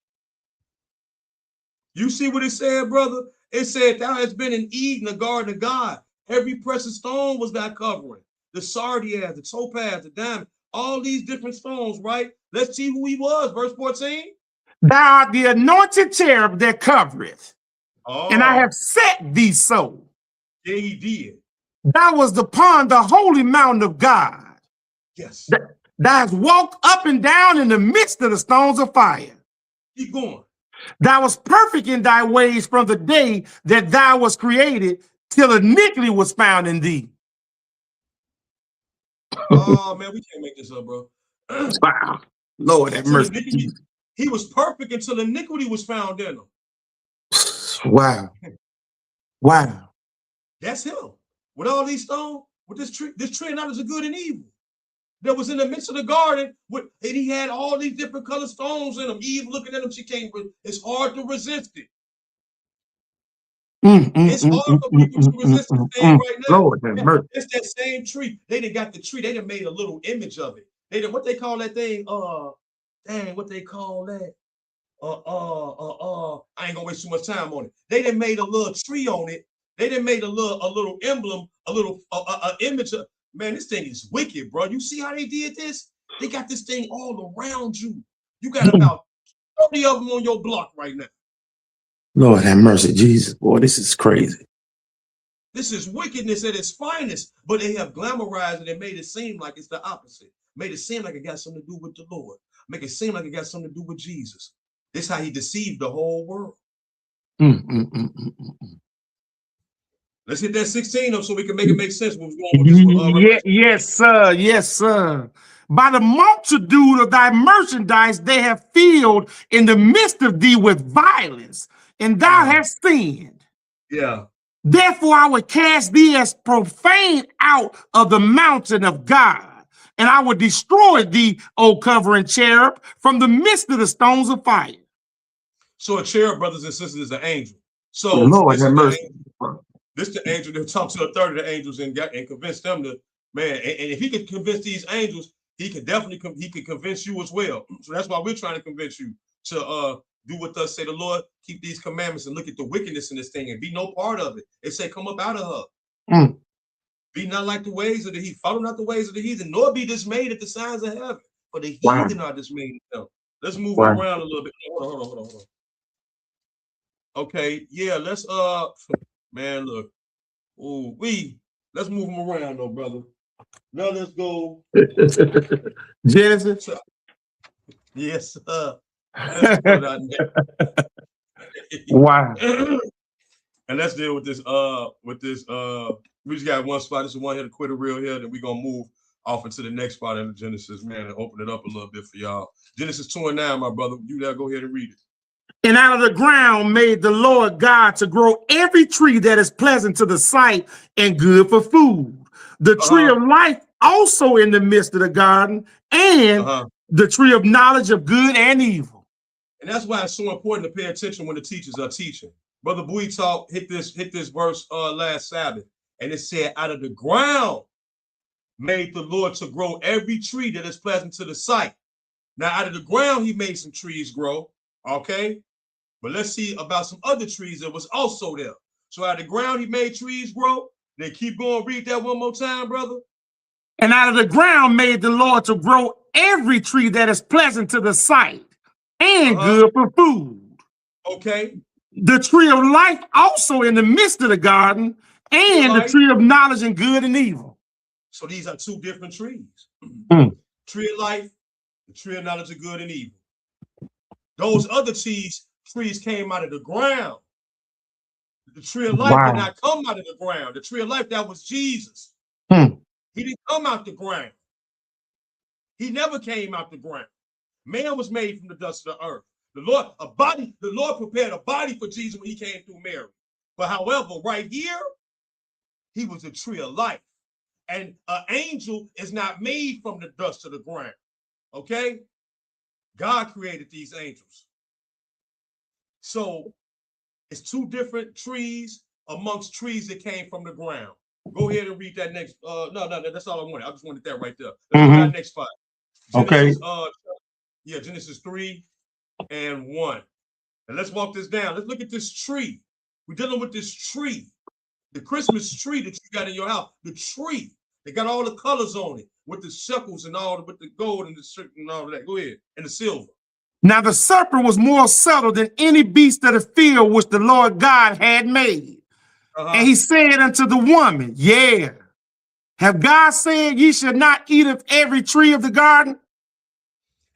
You see what it said, brother? It said, thou hast been in Eden, the garden of God. Every precious stone was thy covering. The sardius, the topaz, the diamond, all these different stones, right? Let's see who he was. Verse 14. Thou art the anointed cherub that covereth, and I have set thee so. Yeah, he did. Thou was upon the holy mountain of God. Yes. Thou hast walked up and down in the midst of the stones of fire. Keep going. Thou was perfect in thy ways from the day that thou was created till iniquity was found in thee. Oh, man, we can't make this up, bro. Wow. Lord have mercy. He was perfect until iniquity was found in him. Wow. Wow. That's him. With all these stones, with this tree of knowledge of good and evil. That was in the midst of the garden, and he had all these different color stones in him. Eve looking at him, it's hard to resist it. It's hard for people to resist this thing right now. Lord have mercy. It's that same tree. They done got the tree. They done made a little image of it. They done, what they call that thing? Dang, what they call that? I ain't gonna waste too much time on it. They done made a little tree on it. They done made a little emblem, a little image of, man, this thing is wicked, bro. You see how they did this? They got this thing all around you. You got about 30 of them on your block right now. Lord have mercy, Jesus. Boy, this is crazy. This is wickedness at its finest, but they have glamorized it and made it seem like it's the opposite. Made it seem like it got something to do with the Lord. Make it seem like it got something to do with Jesus. This is how he deceived the whole world. Let's hit that 16 up so we can make it make sense what was going on with this. Yes, sir. Yes, sir. By the multitude of thy merchandise they have filled in the midst of thee with violence, and thou hast sinned. Yeah. Therefore I would cast thee as profane out of the mountain of God, and I would destroy thee, O covering cherub, from the midst of the stones of fire. So a cherub, brothers and sisters, is an angel. So Lord have mercy. This is the angel that talked to a third of the angels and convinced them to, man, and if he could convince these angels, he could definitely convince you as well. So that's why we're trying to convince you to do what thus say the Lord, keep these commandments and look at the wickedness in this thing and be no part of it. It say, come up out of her. Be not like the ways of the heathen. Follow not the ways of the heathen, nor be dismayed at the signs of heaven. For the heathen are dismayed at them. Let's move them around a little bit. Hold on. Okay, yeah, let's man, look. Ooh, let's move them around though, brother. Now let's go. Genesis. Yes, let's put it out there. Wow. And let's deal with this. We just got one spot. This is one here to quit it real here. Then we're gonna move off into the next spot in Genesis, man, and open it up a little bit for y'all. Genesis 2:9, my brother. You there? Go ahead and read it. And out of the ground made the Lord God to grow every tree that is pleasant to the sight and good for food. The tree of life also in the midst of the garden, and the tree of knowledge of good and evil. And that's why it's so important to pay attention when the teachers are teaching. Brother Bowie hit this verse last Sabbath, and it said, out of the ground made the Lord to grow every tree that is pleasant to the sight. Now, out of the ground, he made some trees grow, okay? But let's see about some other trees that was also there. So out of the ground, he made trees grow. Then keep going, read that one more time, brother. And out of the ground made the Lord to grow every tree that is pleasant to the sight and good for food. Okay. The tree of life also in the midst of the garden, and the tree of knowledge and good and evil. So these are two different trees. Tree of life, the tree of knowledge of good and evil. Those other trees came out of the ground. The tree of life did not come out of the ground. The tree of life, that was Jesus. He didn't come out the ground. He never came out the ground. Man was made from the dust of the earth. The Lord prepared a body for Jesus when he came through Mary. But however, right here, he was a tree of life. And an angel is not made from the dust of the ground. Okay? God created these angels. So it's two different trees amongst trees that came from the ground. Go ahead and read that next. No, that's all I wanted. I just wanted that right there. Let's go to that next spot. Genesis, Genesis 3:1. And let's walk this down. Let's look at this tree. We're dealing with this tree, the Christmas tree that you got in your house. The tree. They got all the colors on it with the shekels and all, with the gold and the and all that. Go ahead. And the silver. Now the serpent was more subtle than any beast of the field which the Lord God had made. And he said unto the woman, have God said ye should not eat of every tree of the garden?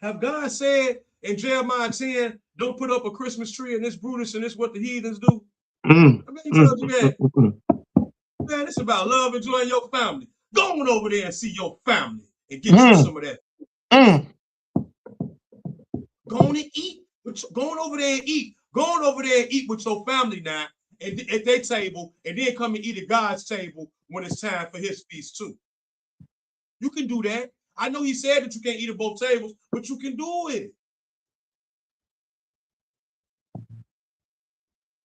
Have God said in Jeremiah 10, don't put up a Christmas tree and this Brutus and this what the heathens do? I mean, he told you that. Man, it's about love and joy in your family. Go on over there and see your family and get you some of that. Go on and eat. Go on over there and eat. Go on over there and eat with your family now and at their table, and then come and eat at God's table when it's time for his feast too. You can do that. I know he said that you can't eat at both tables, but you can do it.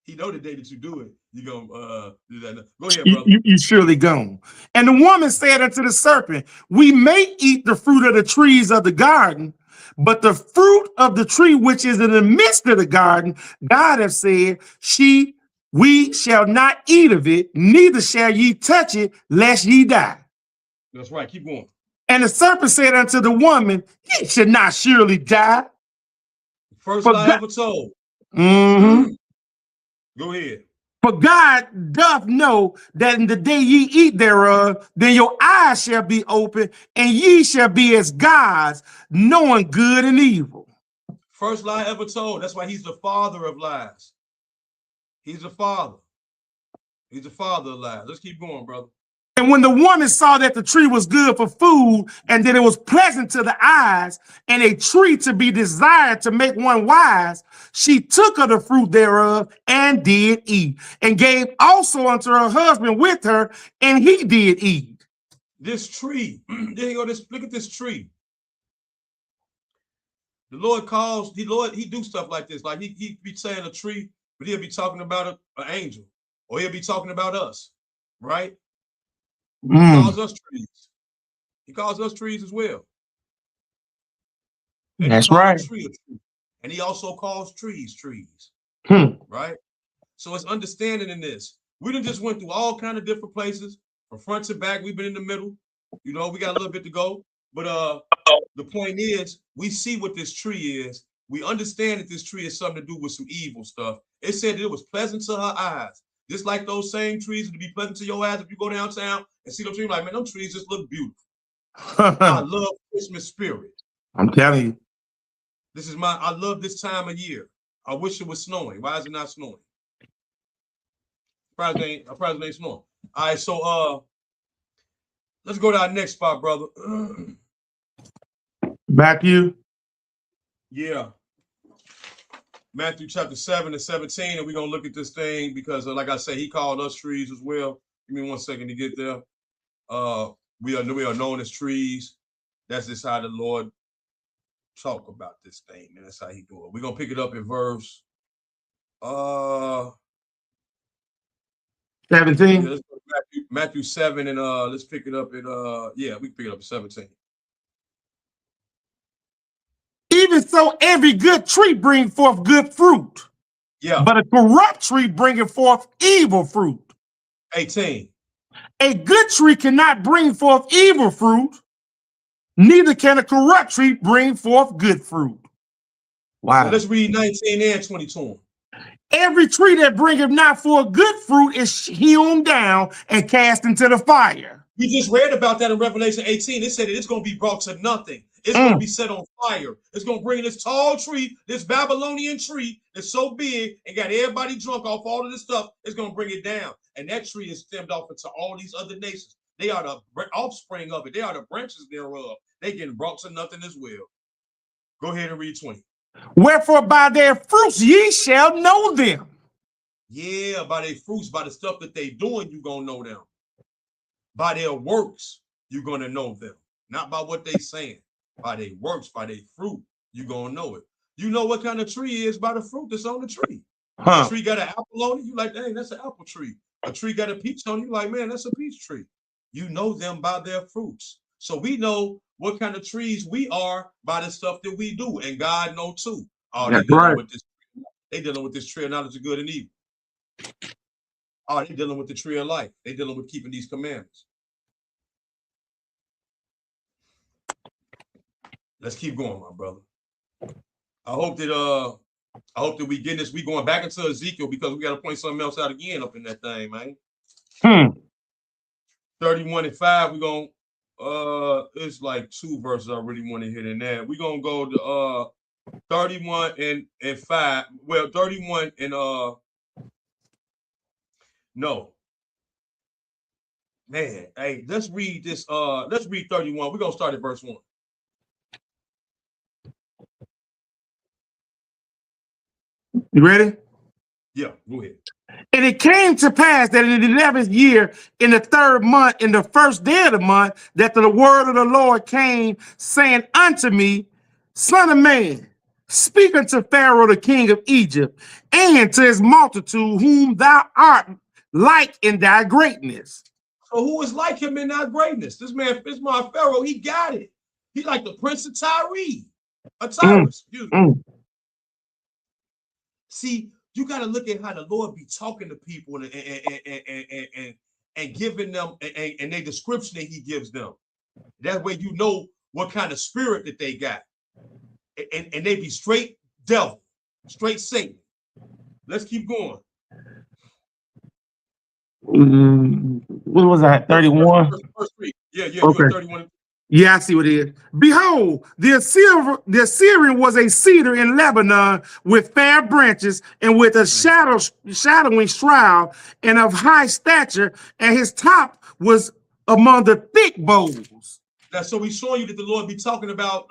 He know the day that you do it, you gonna do that. Go ahead, brother. You surely gone. And the woman said unto the serpent, we may eat the fruit of the trees of the garden, but the fruit of the tree which is in the midst of the garden, God hath said, we shall not eat of it, neither shall ye touch it, lest ye die. That's right. Keep going. And the serpent said unto the woman, ye should not surely die. First lie ever told. Go ahead. For God doth know that in the day ye eat thereof, then your eyes shall be open, and ye shall be as gods, knowing good and evil. First lie ever told. That's why he's the father of lies. He's the father. He's the father of lies. Let's keep going, brother. And when the woman saw that the tree was good for food, and that it was pleasant to the eyes, and a tree to be desired to make one wise, she took of the fruit thereof and did eat, and gave also unto her husband with her, and he did eat. This tree, there you go. Look at this tree. The Lord calls, he do stuff like this. Like he be saying a tree, but he'll be talking about an angel, or he'll be talking about us, right? He calls us trees. He calls us trees as well. And that's right. A tree. And he also calls trees. Right? So it's understanding in this. We done just went through all kind of different places, from front to back. We've been in the middle. You know, we got a little bit to go. But the point is, we see what this tree is. We understand that this tree is something to do with some evil stuff. It said that it was pleasant to her eyes. Just like those same trees to be pleasant to your eyes if you go downtown and see those trees, like, man, them trees just look beautiful. I love Christmas spirit. I'm telling you. I love this time of year. I wish it was snowing. Why is it not snowing? Surprised it ain't snowing. All right, so let's go to our next spot, brother. Matthew. Yeah. Matthew chapter 7 and 17, and we're going to look at this thing because, like I say, he called us trees as well. Give me 1 second to get there. We are known as trees. That's just how the Lord talk about this thing, and that's how he do it. We're going to pick it up in verse 17. Yeah, let's go to Matthew 7, and let's pick it up at we can pick it up at 17. Even so, every good tree bring forth good fruit. Yeah. But a corrupt tree bringeth forth evil fruit. 18. A good tree cannot bring forth evil fruit, neither can a corrupt tree bring forth good fruit. Wow. So let's read 19 and 22. Every tree that bringeth not forth good fruit is hewn down and cast into the fire. We just read about that in Revelation 18. It said that it's going to be brought to nothing. It's going to be set on fire. It's going to bring this tall tree, this Babylonian tree that's so big and got everybody drunk off all of this stuff. It's going to bring it down. And that tree is stemmed off into all these other nations. They are the offspring of it. They are the branches thereof. They getting brought to nothing as well. Go ahead and read 20. Wherefore by their fruits ye shall know them. Yeah, by their fruits, by the stuff that they doing, you're going to know them. By their works, you're going to know them. Not by what they saying. By their works, by their fruit, you're going to know it. You know what kind of tree is by the fruit that's on the tree. A tree got an apple on it, you like, dang, that's an apple tree. A tree got a peach on it, you like, man, that's a peach tree. You know them by their fruits. So we know what kind of trees we are by the stuff that we do, and God know too. Oh, they dealing with this. They dealing with this tree of knowledge of good and evil. Oh, they dealing with the tree of life. They dealing with keeping these commandments. Let's keep going, my brother. I hope that we get this. We going back into Ezekiel because we got to point something else out again up in that thing, man. 31 and 5. We're going it's like 2 verses I really want to hit in there. We're gonna go to 31 and 5. Well, 31 and no. Man, hey, let's read this. Let's read 31. We're gonna start at verse 1. You ready? Yeah, go ahead. And it came to pass that in the 11th year, in the 3rd month, in the 1st day of the month, that the word of the Lord came, saying unto me, Son of man, speak unto Pharaoh, the king of Egypt, and to his multitude, whom thou art like in thy greatness. So who is like him in our greatness? This man, my Pharaoh, he got it. He like the Prince of Tyrus. See, you got to look at how the Lord be talking to people and giving them and the description that he gives them. That way you know what kind of spirit that they got. And they be straight devil, straight Satan. Let's keep going. What was that? 31? Verse 3. Yeah, Okay. You 31. Yeah, I see what it is. Behold, the Assyrian was a cedar in Lebanon with fair branches and with a shadowing shroud and of high stature, and his top was among the thick boughs. So he's showing you that the Lord be talking about,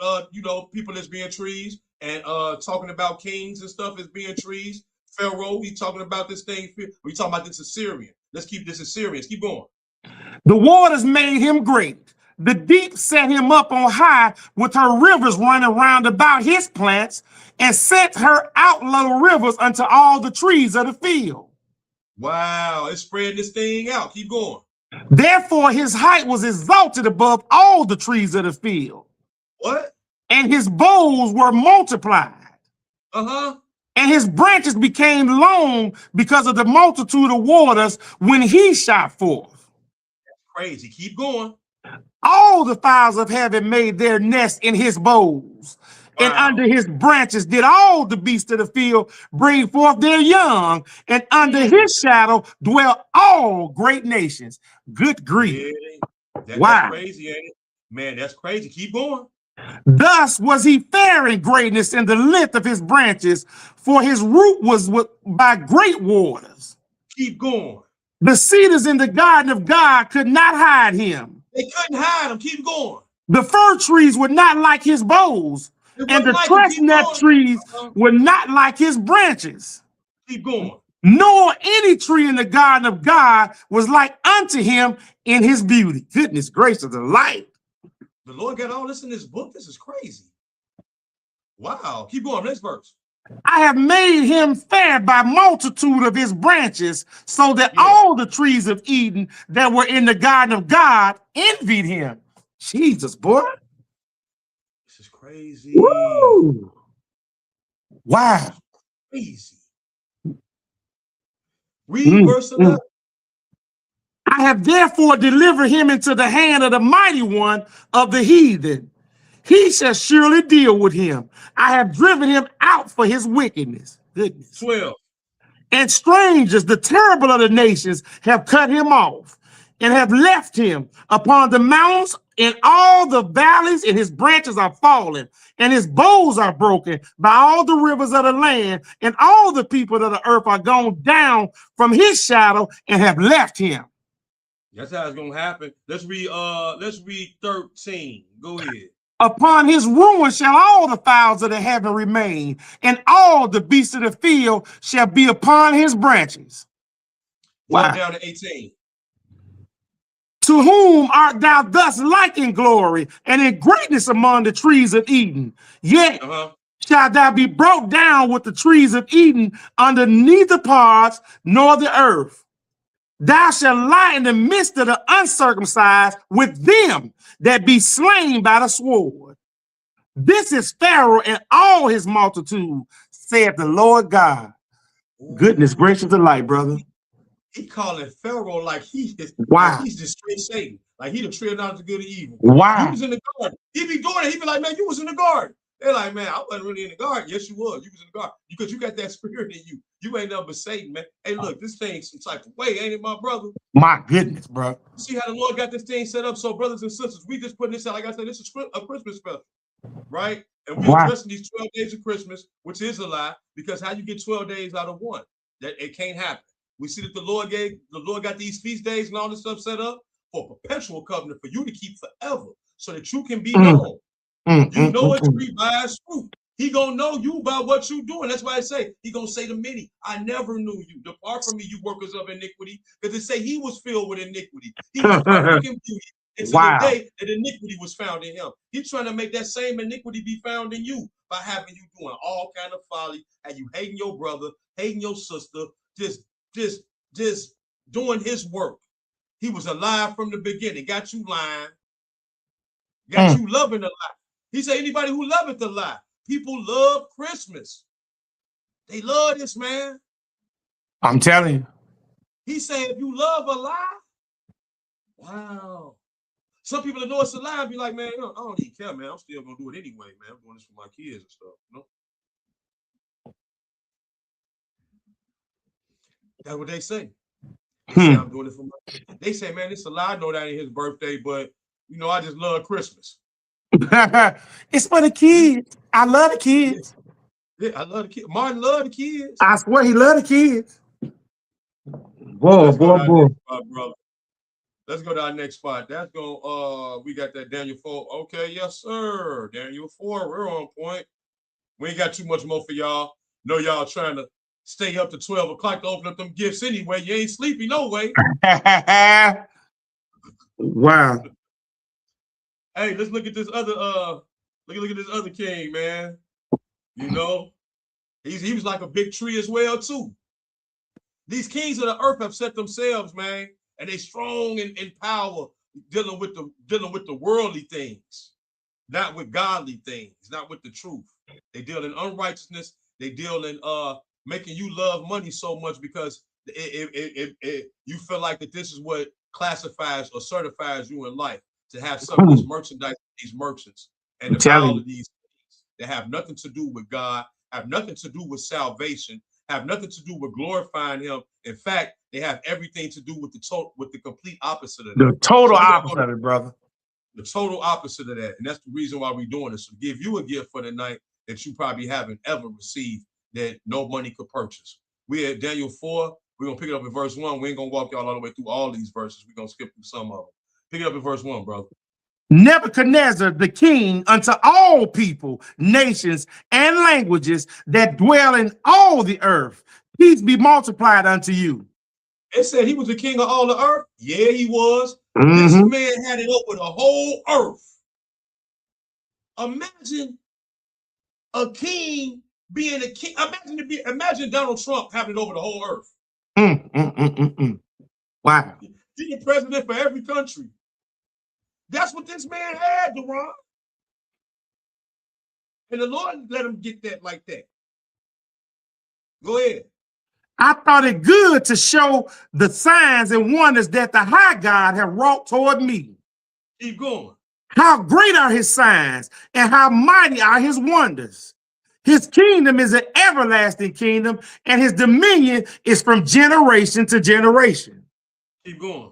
people as being trees, and talking about kings and stuff as being trees. Pharaoh, he's talking about this thing. We talking about this Assyrian. Let's keep this Assyrian. Keep going. The waters made him great. The deep set him up on high with her rivers running round about his plants, and sent her out little rivers unto all the trees of the field. Wow, it's spreading this thing out. Keep going. Therefore his height was exalted above all the trees of the field. What? And his boughs were multiplied. Uh-huh. And his branches became long because of the multitude of waters when he shot forth. That's crazy. Keep going. All the fowls of heaven made their nest in his boughs. Wow. And under his branches did all the beasts of the field bring forth their young. And under his shadow dwell all great nations. Good grief. Yeah, wow. That's crazy, ain't it? Man, that's crazy. Keep going. Thus was he fair in greatness in the length of his branches, for his root was by great waters. Keep going. The cedars in the garden of God could not hide him. They couldn't hide him. Keep going. The fir trees were not like his boughs, and the chestnut trees were not like his branches. Keep going. Nor any tree in the garden of God was like unto him in his beauty. Goodness gracious, the light. The Lord got all this in this book. This is crazy. Wow. Keep going. Next verse. I have made him fair by multitude of his branches, so that all the trees of Eden that were in the garden of God envied him. Jesus, boy. This is crazy. Woo. Wow. Crazy. Read verse 11. I have therefore delivered him into the hand of the mighty one of the heathen. He shall surely deal with him. I have driven him out for his wickedness. Goodness. 12. And strangers, the terrible of the nations, have cut him off and have left him upon the mountains in all the valleys, and his branches are fallen, and his boughs are broken by all the rivers of the land, and all the people of the earth are gone down from his shadow and have left him. That's how it's gonna happen. Let's read 13. Go ahead. Upon his ruin shall all the fowls of the heaven remain, and all the beasts of the field shall be upon his branches. Wow. Down to 18. To whom art thou thus like in glory and in greatness among the trees of Eden? Yet shalt thou be brought down with the trees of Eden under neither parts nor the earth. Thou shalt lie in the midst of the uncircumcised with them that be slain by the sword. This is Pharaoh and all his multitude, saith the Lord God. Goodness gracious delight, brother. He calling Pharaoh like he is. Wow. Like he's the straight Satan. Like he the tree of knowledge of good and evil. Wow. He was in the garden. He be doing it. He be like, man, you was in the garden. They're like, man, I wasn't really in the garden. Yes, you was. You was in the garden because you got that spirit in you. You ain't nothing but Satan, man. Hey, look, this thing's some type of way, ain't it, my brother? My goodness, bro. See how the Lord got this thing set up? So, brothers and sisters, we just putting this out. Like I said, this is a Christmas special, right? And we're addressing these 12 days of Christmas, which is a lie, because how you get 12 days out of one? That it can't happen. We see that the Lord got these feast days and all this stuff set up for a perpetual covenant for you to keep forever, so that you can be known. You know a tree by its fruit. He gonna know you by what you doing. That's why I say he gonna say to many, I never knew you. Depart from me, you workers of iniquity. Because it say he was filled with iniquity. He was perfect in beauty, until the Wow. day that iniquity was found in him. He's trying to make that same iniquity be found in you by having you doing all kind of folly, and you hating your brother, hating your sister, just doing his work. He was alive from the beginning. Got you lying. Got you loving a lie. He said, anybody who loveth the lie. People love Christmas. They love this, man. I'm telling you. He said, if you love a lie, wow. Some people that know it's a lie be like, man, I don't even care, man. I'm still gonna do it anyway, man. I'm doing this for my kids and stuff, you know. That's what they say. They say I'm doing it for my kids. They say, man, it's a lie. I know that ain't his birthday, but you know, I just love Christmas. It's for the kids. I love the kids. Yeah, I love the kids. Martin loved the kids. I swear he loved the kids. Boy, Let's go to our boy. next spot, brother. Let's go to our next spot. That's going we got that Daniel 4. Okay, yes, sir. Daniel 4. We're on point. We ain't got too much more for y'all. Know y'all trying to stay up to 12 o'clock to open up them gifts anyway. You ain't sleepy no way. Wow. Hey, let's look at this other look at this other king, man. You know, he was like a big tree as well, too. These kings of the earth have set themselves, man, and they strong in power, dealing with the worldly things, not with godly things, not with the truth. They deal in unrighteousness. They deal in making you love money so much because you feel like that this is what classifies or certifies you in life, to have some of this merchandise, these merchants, and to buy all of these things that have nothing to do with God, have nothing to do with salvation, have nothing to do with glorifying him. In fact, they have everything to do with the complete opposite of that. The total opposite of it, brother. The total opposite of that. And that's the reason why we're doing this. To give you a gift for the night that you probably haven't ever received, that no money could purchase. We at Daniel 4. We're going to pick it up in verse 1. We ain't going to walk y'all all the way through all these verses. We're going to skip through some of them. Pick it up in verse 1, brother. Nebuchadnezzar, the king, unto all people, nations, and languages that dwell in all the earth, peace be multiplied unto you. It said he was the king of all the earth. Yeah, he was. This man had it over the whole earth. Imagine a king being a king. Imagine Donald Trump having it over the whole earth. Wow. He's the president for every country. That's what this man had, Deron. And the Lord let him get that like that. Go ahead. I thought it good to show the signs and wonders that the high God have wrought toward me. Keep going. How great are his signs and how mighty are his wonders. His kingdom is an everlasting kingdom, and his dominion is from generation to generation. Keep going.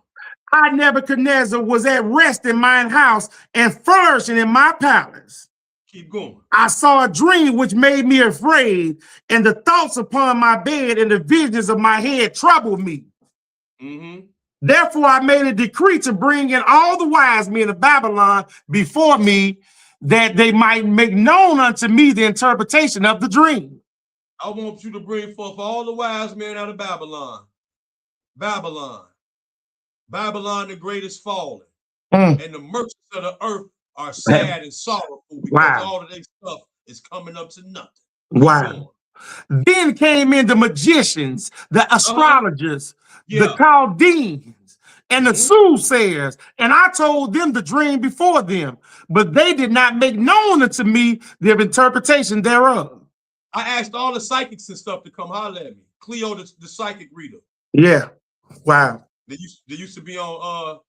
I, Nebuchadnezzar, was at rest in mine house and flourishing in my palace. Keep going. I saw a dream which made me afraid, and the thoughts upon my bed and the visions of my head troubled me. Therefore, I made a decree to bring in all the wise men of Babylon before me, that they might make known unto me the interpretation of the dream. I want you to bring forth all the wise men out of Babylon. Babylon the great is fallen. And the merchants of the earth are sad and sorrowful because all of their stuff is coming up to nothing. Wow. Then came in the magicians, the astrologers, the Chaldeans, and the soothsayers, and I told them the dream before them, but they did not make known unto me their interpretation thereof. I asked all the psychics and stuff to come holler at me. Cleo, the psychic reader. Yeah. Wow. They used to be on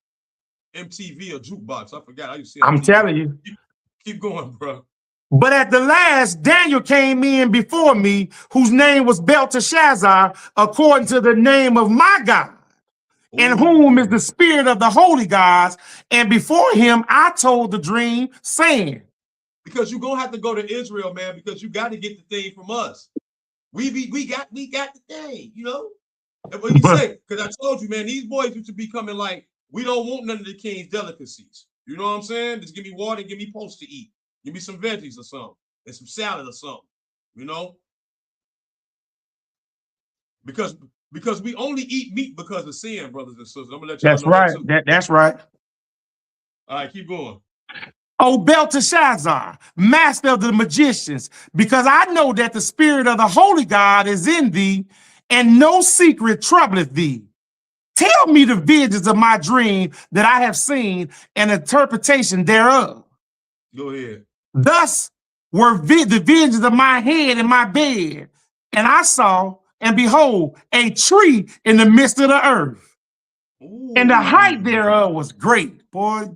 MTV or Jukebox. I forgot. I used to see. I'm telling you. Keep going, bro. But at the last, Daniel came in before me, whose name was Belteshazzar, according to the name of my God, in whom is the spirit of the holy gods. And before him, I told the dream, saying, because you're gonna have to go to Israel, man, because you got to get the thing from us. We got the thing, you know. And what you say? Because I told you, man, these boys used to be coming like, we don't want none of the king's delicacies. You know what I'm saying? Just give me water and give me post to eat. Give me some veggies or something, and some salad or something, you know? Because we only eat meat because of sin, brothers and sisters. I'm gonna let y'all know right. that too. That's right. All right, keep going. O Belteshazzar, master of the magicians, because I know that the spirit of the holy God is in thee, and no secret troubleth thee. Tell me the visions of my dream that I have seen, and interpretation thereof. Go ahead. Thus were the visions of my head and my bed, and I saw, and behold, a tree in the midst of the earth, and the height thereof was great. Boy,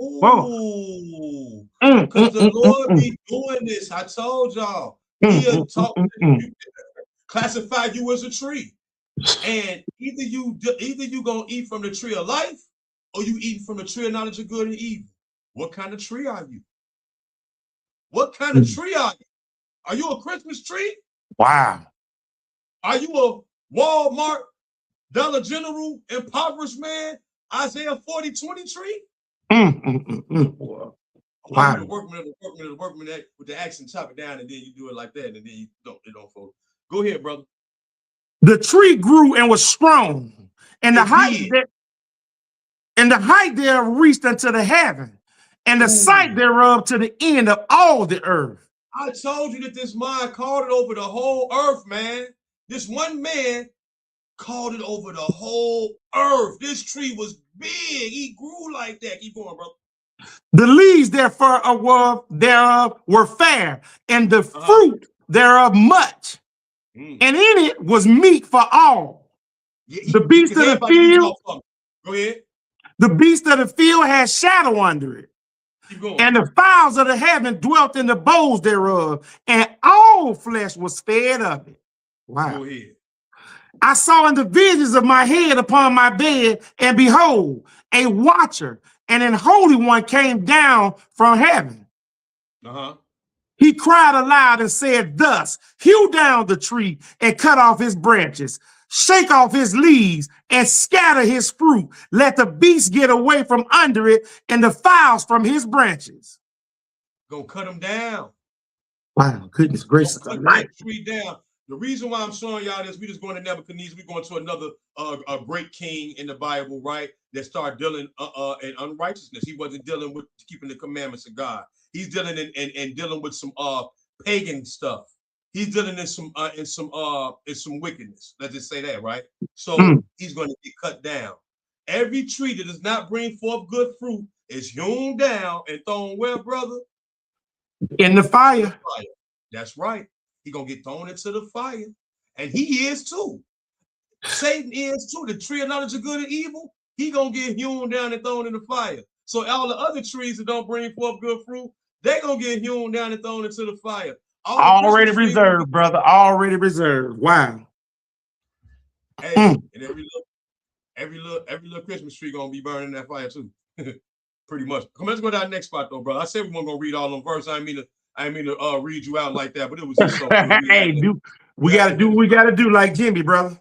Ooh, because the Lord be doing this. I told y'all. He'll talk, classify you as a tree. And either you gonna eat from the tree of life, or you eating from the tree of knowledge of good and evil. What kind of tree are you? What kind of tree are you? Are you a Christmas tree? Wow. Are you a Walmart, Dollar General, impoverished man, Isaiah 40:20 tree? Wow. Or you the workman that, with the accent, chop it down, and then you do it like that, and then you don't fold. Go ahead, brother. The tree grew and was strong, and the height thereof reached unto the heaven, and the sight thereof to the end of all the earth. I told you that this mind called it over the whole earth, man. This one man called it over the whole earth. This tree was big. He grew like that. Keep going, brother. The leaves thereof were fair, and the fruit thereof much. And in it was meat for all. The beast of the field. Go ahead. The beast of the field had shadow under it. Keep going. And the fowls of the heaven dwelt in the boughs thereof, and all flesh was fed of it. Wow. Go ahead. I saw in the visions of my head upon my bed, and behold, a watcher and an holy one came down from heaven. He cried aloud and said thus, hew down the tree and cut off his branches, shake off his leaves and scatter his fruit. Let the beasts get away from under it and the fowls from his branches. Go cut them down. Wow, goodness gracious. Cut that tree down. The reason why I'm showing y'all this, we just going to Nebuchadnezzar. We're going to another a great king in the Bible, right? That started dealing in unrighteousness. He wasn't dealing with keeping the commandments of God. He's dealing in dealing with some pagan stuff. He's dealing in some wickedness. Let's just say that, right? So he's going to get cut down. Every tree that does not bring forth good fruit is hewn down and thrown where, brother? In the fire. That's right. He's going to get thrown into the fire. And he is too. Satan is too. The tree of knowledge of good and evil, he going to get hewn down and thrown in the fire. So all the other trees that don't bring forth good fruit, they're going to get hewn down and thrown into the fire. Already reserved, brother. Already reserved. Wow. Hey, and every little Christmas tree going to be burning in that fire too. Pretty much. Come on, let's go to our next spot though, bro. I said we weren't going to read all them verses. I didn't mean to read you out like that, but it was just so good. We gotta do what we gotta do, like Jimmy, brother.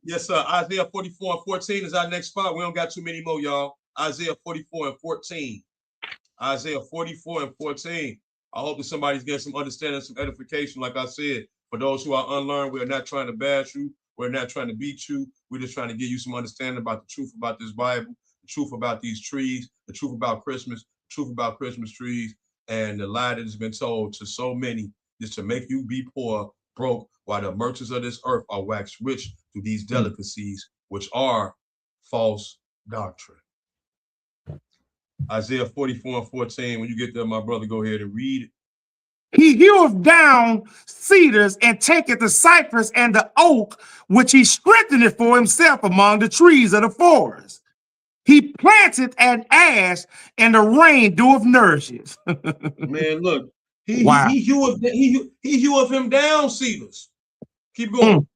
Yes, sir. Isaiah 44:14 is our next spot. We don't got too many more, y'all. Isaiah 44:14. Isaiah 44:14. I hope that somebody's getting some understanding, some edification. Like I said, for those who are unlearned, we're not trying to bash you. We're not trying to beat you. We're just trying to give you some understanding about the truth about this Bible, the truth about these trees, the truth about Christmas, the truth about Christmas trees, and the lie that has been told to so many is to make you be poor, broke, while the merchants of this earth are waxed rich through these delicacies, which are false doctrine. Isaiah 44:14. When you get there, my brother, go ahead and read it. He heweth down cedars and taketh the cypress and the oak, which he strengtheneth for himself among the trees of the forest. He planteth an ash, and the rain doeth nourishes. Man, look, he heweth him down cedars. Keep going.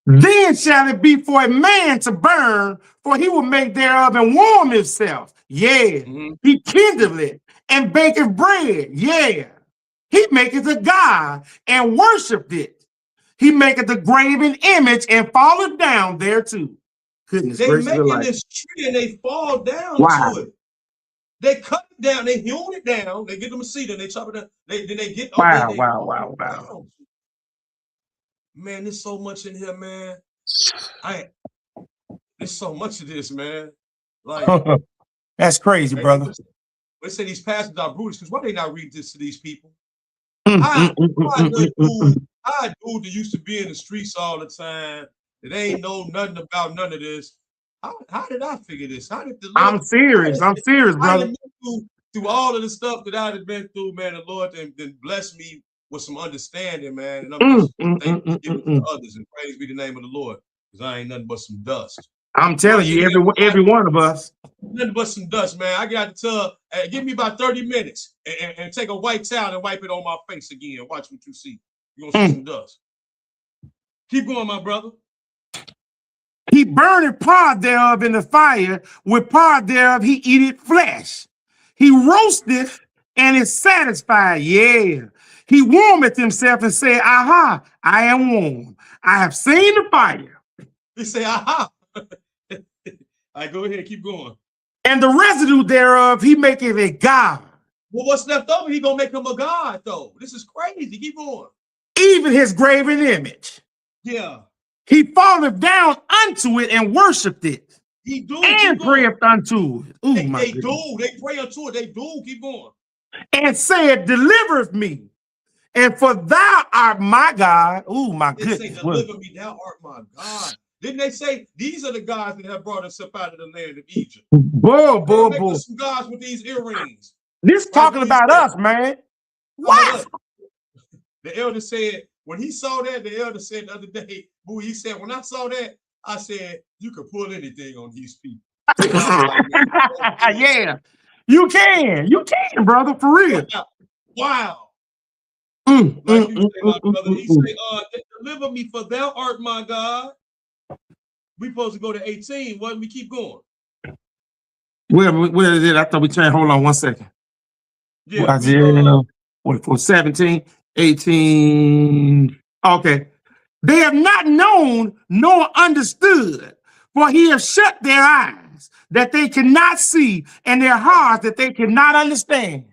Then shall it be for a man to burn, for he will make thereof and warm himself. Yeah. He kindleth it and baketh bread. Yeah. He maketh a god and worshiped it. He maketh a graven image and falleth down thereto. Goodness gracious. They making this tree and they fall down to it. They cut it down, they hewn it down, they get them a cedar, and they chop it down. Then they get Wow. Man, there's so much in here, man. There's so much of this, man. Like That's crazy, Hey, brother. they say these pastors are brutish because why they not read this to these people? Mm, I mm, mm, mm, mm, mm, mm. a dude that used to be in the streets all the time, that ain't know nothing about none of this. How did I figure this? How did the Lord? I'm serious. I'm serious, I brother. done been through all of the stuff that I've been through, man. The Lord then blessed me with some understanding, man. And I'm Mm, just mm, mm, thankful to mm, give mm, it mm. to others. And praise be the name of the Lord, because I ain't nothing but some dust. I'm So I telling sit you, here, every one of us. nothing but some dust, man. I got to tell, give me about 30 minutes and take a white towel and wipe it on my face again. Watch what you see. You're going to see some dust. Keep going, my brother. He burned part thereof in the fire, with part thereof he eateth flesh. He roasteth and is satisfied. Yeah. He warmeth himself and said, aha, I am warm. I have seen the fire. He say, aha. All right, go ahead, keep going. And the residue thereof he maketh a god. Well, what's left over, he gonna make him a god, though. This is crazy. Keep going. Even his graven image. Yeah. He falleth down unto it and worshiped it. He do, And prayeth unto it. Ooh, my they goodness. do. They pray unto it. They do. Keep going. And said, delivereth me. And for thou art my God. Oh, my They say, goodness. deliver me, thou art my God. Didn't they say these are the gods that have brought us up out of the land of Egypt? Make us some gods with these earrings. This talking about us, man. What? The elder said, when he saw that, the elder said the other day, he said, when I saw that, I said, you can pull anything on these people. Yeah, you can, brother, for real. Wow. Like you say, my brother, he say, deliver me, for thou art my God. We supposed to go to 18. Why don't we keep going? Where is it? I thought we turned. Hold on 1 second. Yeah. For 17, 18. Okay. They have not known nor understood, for he has shut their eyes that they cannot see, and their hearts that they cannot understand.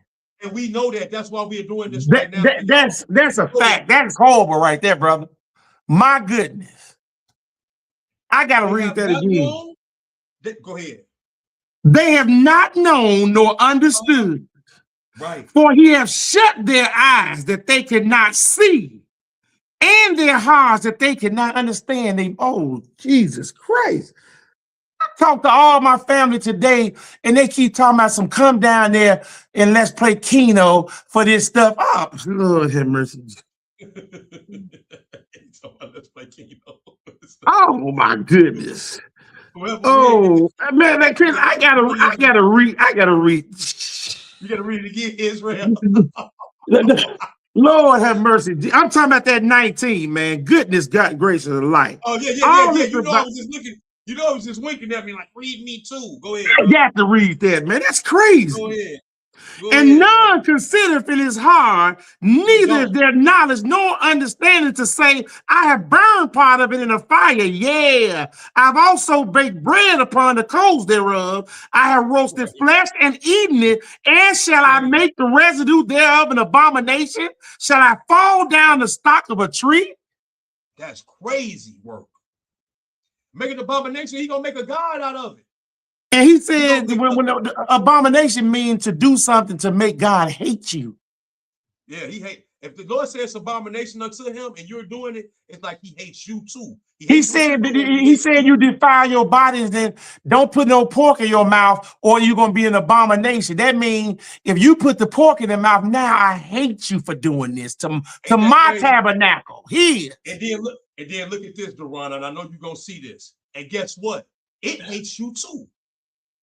And we know that. That's why we are doing this right now. That's a fact. That is horrible right there, brother. My goodness. I got to read that again. Go ahead. They have not known nor understood. Right. For he has shut their eyes that they cannot see, and their hearts that they cannot understand. Oh, Jesus Christ. I talked to all my family today, and they keep talking about some come down there and let's play Keno for this stuff. Oh, Lord have mercy. Let's play Keno. Oh my goodness. Oh man, Chris, I gotta read. You gotta read it again, Israel. Lord have mercy. I'm talking about that 19, man. Goodness, God gracious of life. Oh yeah. You know, I was just looking. You know, I was just winking at me like, read me too. Go ahead. You have to read that, man. That's crazy. Go ahead. And none considereth in his heart, neither their knowledge nor understanding to say, I have burned part of it in a fire. Yeah, I've also baked bread upon the coals thereof. I have roasted flesh and eaten it. And shall I make the residue thereof an abomination? Shall I fall down the stock of a tree? That's crazy work. Make an abomination, he gonna make a god out of it. And he said, when the abomination means to do something to make God hate you. Yeah, he hate. If the Lord says abomination unto him and you're doing it, it's like he hates you too. He said you defile your bodies, then don't put no pork in your mouth, or you're gonna be an abomination. That means if you put the pork in the mouth, now I hate you for doing this to my tabernacle here. And then look at this, Duran, and I know you're gonna see this. And guess what? It hates you too.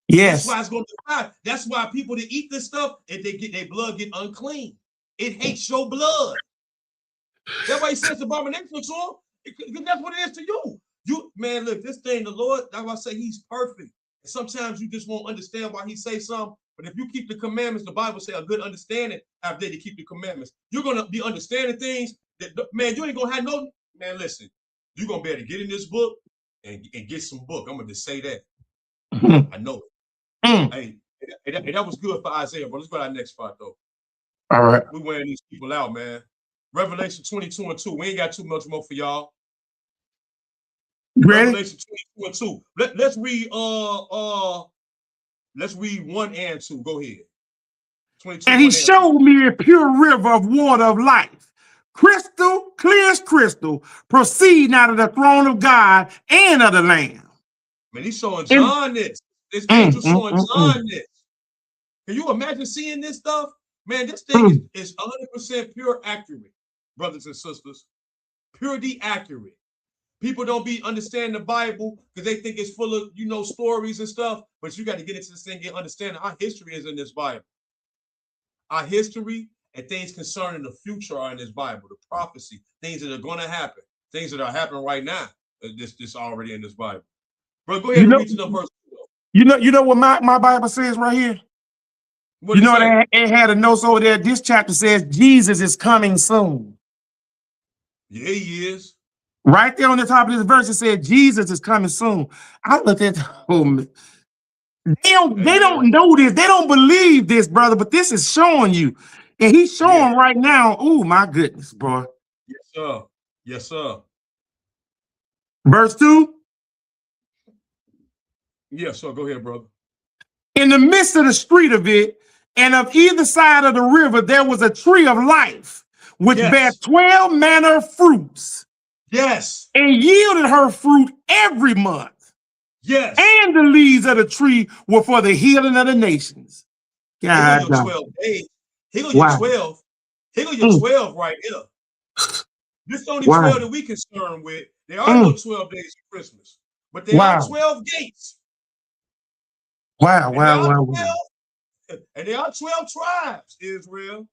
Yes. That's why it's going to die. That's why people that eat this stuff, if they get their blood get unclean. It hates your blood. That's why he says abomination to him. Because that's what it is to you. You man, look, this thing, the Lord, that's why I say he's perfect. And sometimes you just won't understand why he say something. But if you keep the commandments, the Bible say a good understanding after they keep the commandments. You're gonna be understanding things that man, you ain't gonna have no man. Listen, you're gonna be able to get in this book and get some book. I'm gonna just say that. I know it. Hey, that was good for Isaiah, but let's go to our next spot though. All right. We're wearing these people out, man. Revelation 22:2. We ain't got too much more for y'all. Ready? Revelation 22:2. Let's read let's read 1 and 2. Go ahead. 22. And he showed me a pure river of water of life, crystal, clear as crystal, proceeding out of the throne of God and of the Lamb. Man, he's showing John this. This angel showing John this. Can you imagine seeing this stuff? Man, this thing is 100% pure accurate, brothers and sisters. Purely accurate. People don't be understanding the Bible because they think it's full of, you know, stories and stuff. But you got to get into this thing and understand our history is in this Bible. Our history and things concerning the future are in this Bible. The prophecy, things that are going to happen, things that are happening right now. This already in this Bible. Bro, go ahead and read to the verse. You know what my Bible says right here? What you know, it had a note over there. This chapter says Jesus is coming soon. Yeah, he is. Right there on the top of this verse, it said Jesus is coming soon. I looked at them. They don't know this. They don't believe this, brother. But this is showing you, and he's showing right now. Oh my goodness, bro. Yes, sir. Yes, sir. Verse 2. Yes, sir. Go ahead, brother. In the midst of the street of it, and of either side of the river, there was a tree of life, which bare 12 manner of fruits. Yes. And yielded her fruit every month. Yes. And the leaves of the tree were for the healing of the nations. God, here go your 12 days. Here go your 12. Here go your 12 right here. This is only 12 that we concerned with. There are no 12 days of Christmas, but there are 12 gates. Wow. And there are 12 tribes, Israel.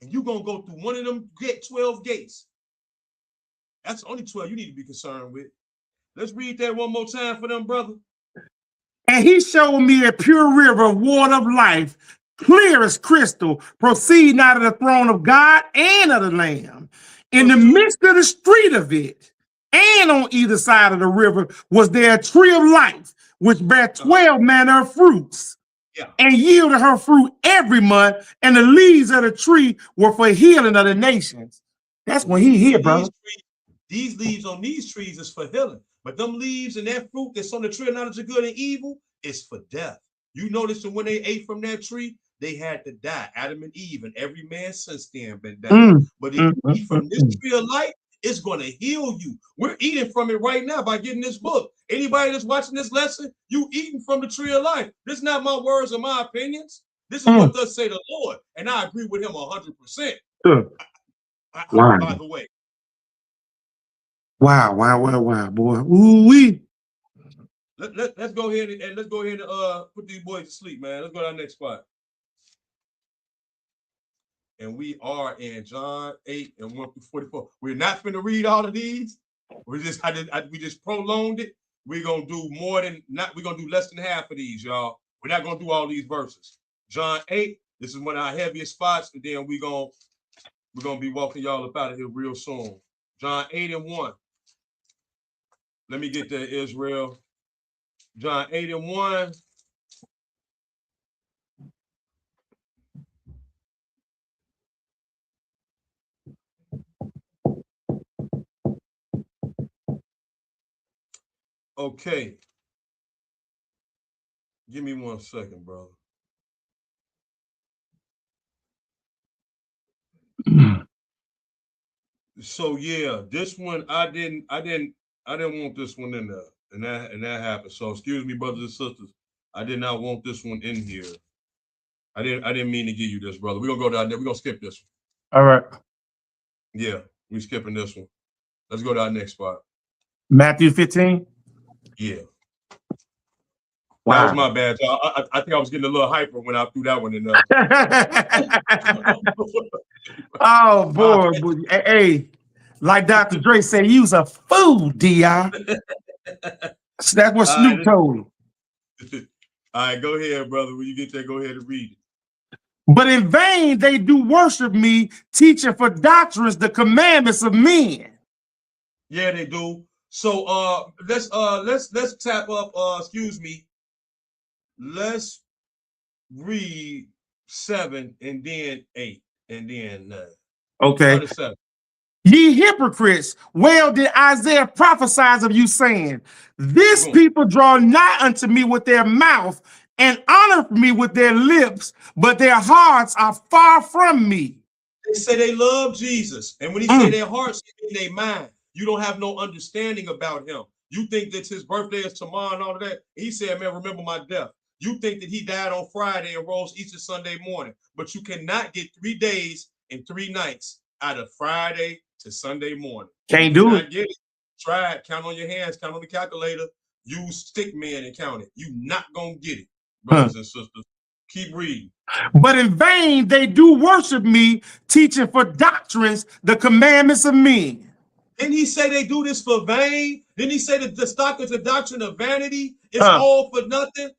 And you're going to go through one of them 12 gates. That's the only 12 you need to be concerned with. Let's read that one more time for them, brother. And he showed me a pure river of water of life, clear as crystal, proceeding out of the throne of God and of the Lamb. In the midst of the street of it, and on either side of the river, was there a tree of life, which bare 12 manner of fruits. And yielded her fruit every month, and the leaves of the tree were for healing of the nations. That's when he here, brother. These leaves on these trees is for healing. But them leaves and that fruit that's on the tree of knowledge of good and evil is for death. You notice that when they ate from that tree, they had to die. Adam and Eve and every man since then been dying. But if you eat from this tree of life, it's going to heal you. We're eating from it right now by getting this book. Anybody that's watching this lesson, you eating from the tree of life. This is not my words or my opinions. This is what thus say the Lord. And I agree with him 100%. By the way. Wow, boy. Ooh-wee. Let's go ahead and put these boys to sleep, man. Let's go to our next spot. And we are in John 8 and 1 through 44. We're not going to read all of these. We just prolonged it. We're gonna do we're gonna do less than half of these, y'all. We're not gonna do all these verses. John 8, this is one of our heaviest spots, and then we're gonna be walking y'all up out of here real soon. John 8 and 1. Let me get there, Israel. John 8 and 1. Okay. Give me 1 second, brother. So yeah, this one I didn't want this one in there, and that happened. So excuse me, brothers and sisters. I did not want this one in here. I didn't mean to give you this, brother. We're gonna go down there. We're gonna skip this one. All right. Yeah, we're skipping this one. Let's go to our next spot. Matthew 15. Yeah. Wow. That was my bad. I think I was getting a little hyper when I threw that one in there. Oh boy. Hey, like Dr. Dre said, you was a fool, D.I. That's what Snoop told him. All right, go ahead, brother. When you get there, go ahead and read it. But in vain they do worship me, teaching for doctrines the commandments of men. Yeah, they do. So let's tap up. Excuse me. Let's read 7 and then 8 and then 9. Okay. 7. Ye hypocrites, well did Isaiah prophesy of you, saying, this people draw nigh unto me with their mouth and honor me with their lips, but their hearts are far from me. They say they love Jesus. And when he say their hearts, in their mind, you don't have no understanding about him. You think that his birthday is tomorrow and all of that. He said, man, remember my death. You think that he died on Friday and rose Easter Sunday morning, but you cannot get 3 days and 3 nights out of Friday to Sunday morning. Can't do it. Get it. Try it. Count on your hands. Count on the calculator. Use stick man and count it. You not gonna get it, brothers and sisters. Keep reading. But in vain they do worship me, teaching for doctrines the commandments of men. Didn't he say they do this for vain? Didn't he say that the stock is a doctrine of vanity? It's all for nothing.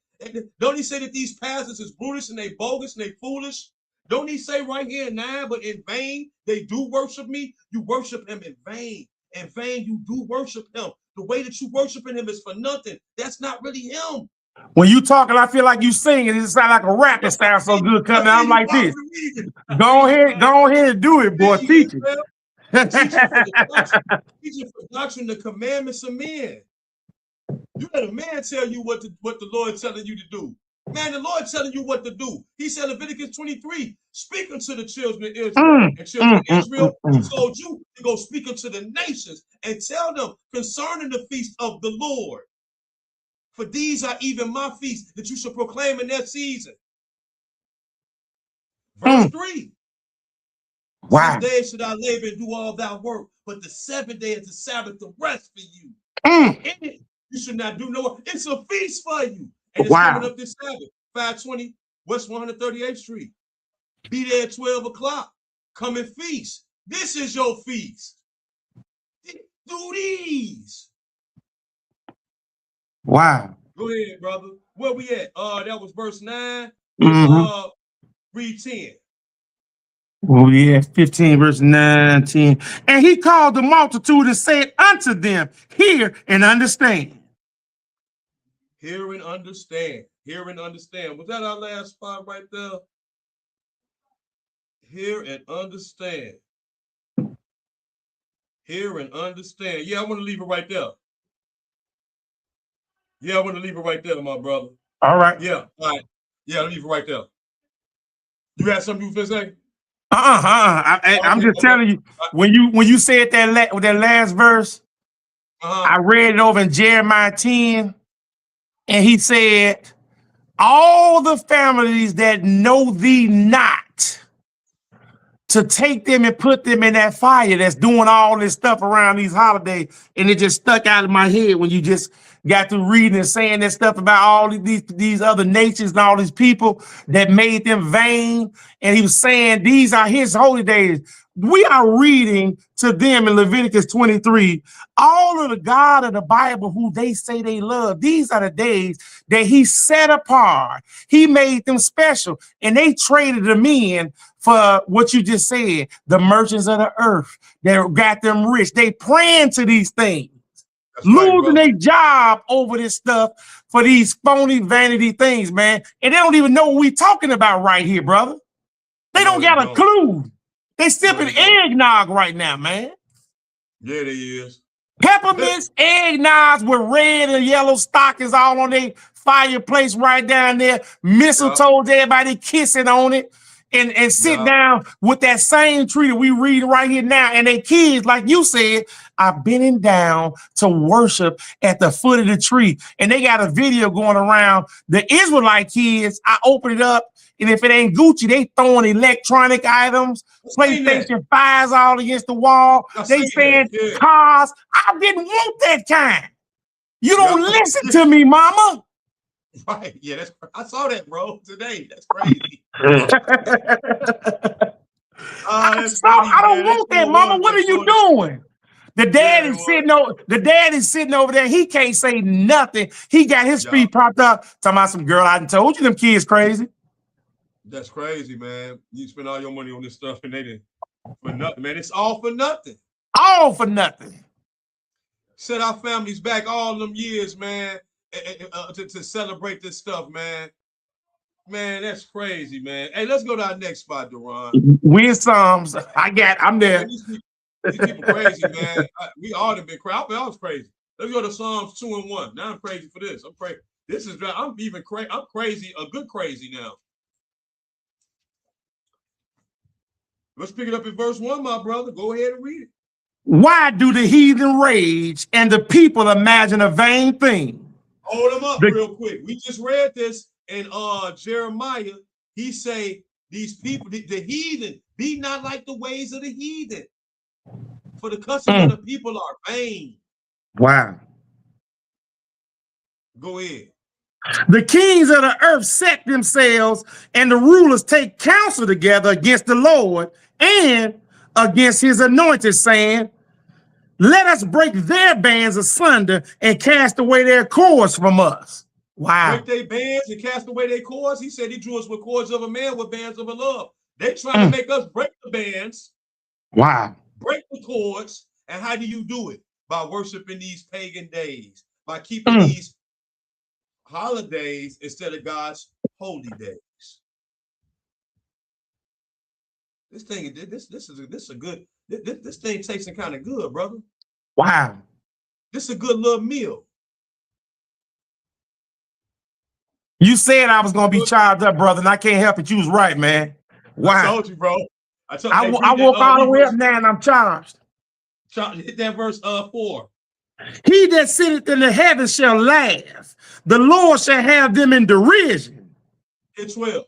Don't he say that these pastors is brutish and they bogus and they foolish? Don't he say right here now, but in vain they do worship me? You worship him in vain. In vain you do worship him. The way that you worshiping him is for nothing. That's not really him. When you talking, I feel like you singing. It sounds like a rap. It sounds so good coming out like this. Go ahead and do it, boy. Teach it. Teaching for doctrine the commandments of men. You let a man tell you what the Lord is telling you to do. Man, the Lord telling you what to do. He said Leviticus 23, speak unto the children of Israel. And children of Israel, he told you to go speak unto the nations and tell them concerning the feast of the Lord. For these are even my feasts that you shall proclaim in that season. Verse 3. Wow. 6 days should I labor and do all thy work, but the 7th day is the Sabbath to rest for you. In it, you should not do no work. It's a feast for you. And it's coming up this Sabbath, 520 West 138th Street. Be there at 12 o'clock. Come and feast. This is your feast. Do these. Wow. Go ahead, brother. Where we at? That was verse 9. Read 10. Oh, yeah, 15, verse 19. And he called the multitude and said unto them, hear and understand. Hear and understand. Hear and understand. Was that our last spot right there? Hear and understand. Hear and understand. Yeah, I want to leave it right there. Yeah, I want to leave it right there, my brother. All right. Yeah, all right. Yeah, I'll leave it right there. You had something you were saying? I'm just telling you, when you said that last verse, I read it over in Jeremiah 10, and he said, all the families that know thee not, to take them and put them in that fire that's doing all this stuff around these holidays. And it just stuck out of my head when you just got to reading and saying that stuff about all these other nations and all these people that made them vain. And he was saying, these are his holy days. We are reading to them in Leviticus 23, all of the God of the Bible who they say they love. These are the days that he set apart. He made them special, and they traded them in for what you just said, the merchants of the earth that got them rich. They praying to these things, losing their job over this stuff for these phony vanity things, man. And they don't even know what we talking about right here, brother. They don't got a clue. They sipping eggnog right now, man. Yeah, they is. Peppermints, eggnogs with red and yellow stockings all on their fireplace right down there. Mistletoe, everybody kissing on it. And sit down with that same tree that we read right here now. And they kids, like you said, are bending down to worship at the foot of the tree. And they got a video going around. The Israelite kids, I open it up, and if it ain't Gucci, they throwing electronic items, PlayStation 5s all against the wall. They saying cars. I didn't want that kind. You don't listen to me, mama. Right. Yeah, I saw that, bro, today. That's crazy. I don't want that, mama. What are you doing? The dad is sitting over there. He can't say nothing. He got his feet propped up. Talking about some girl. I done told you them kids crazy. That's crazy, man. You spend all your money on this stuff and they didn't for nothing, man. It's all for nothing. All for nothing. Set our families back all them years, man, to celebrate this stuff, man. Man, that's crazy, man. Hey, let's go to our next spot, Duran. We're Psalms. I'm there. These people crazy, man. We all have been crazy. I was crazy. Let's go to Psalms 2:1. Now I'm crazy for this. I'm crazy. This is I'm even crazy. I'm crazy, a good crazy now. Let's pick it up in verse 1, my brother. Go ahead and read it. Why do the heathen rage and the people imagine a vain thing? Hold them up real quick. We just read this in Jeremiah. He say these people, the heathen, be not like the ways of the heathen. For the customs of the people are vain. Wow. Go ahead. The kings of the earth set themselves, and the rulers take counsel together against the Lord and against his anointed, saying, let us break their bands asunder and cast away their cords from us. Wow. Break their bands and cast away their cords. He said he drew us with cords of a man, with bands of a love. They trying to make us break the bands. Wow. Break the cords. And how do you do it? By worshiping these pagan days, by keeping these holidays instead of God's holy days. This thing, this is a good. This thing tasting kind of good, brother. Wow. This is a good little meal. You said I was gonna be charged up, brother, and I can't help it. You was right, man. Wow. I told you, bro. I woke all the way up now, and I'm charged. Hit that verse 4. He that sitteth in the heavens shall laugh. The Lord shall have them in derision. Hit 12.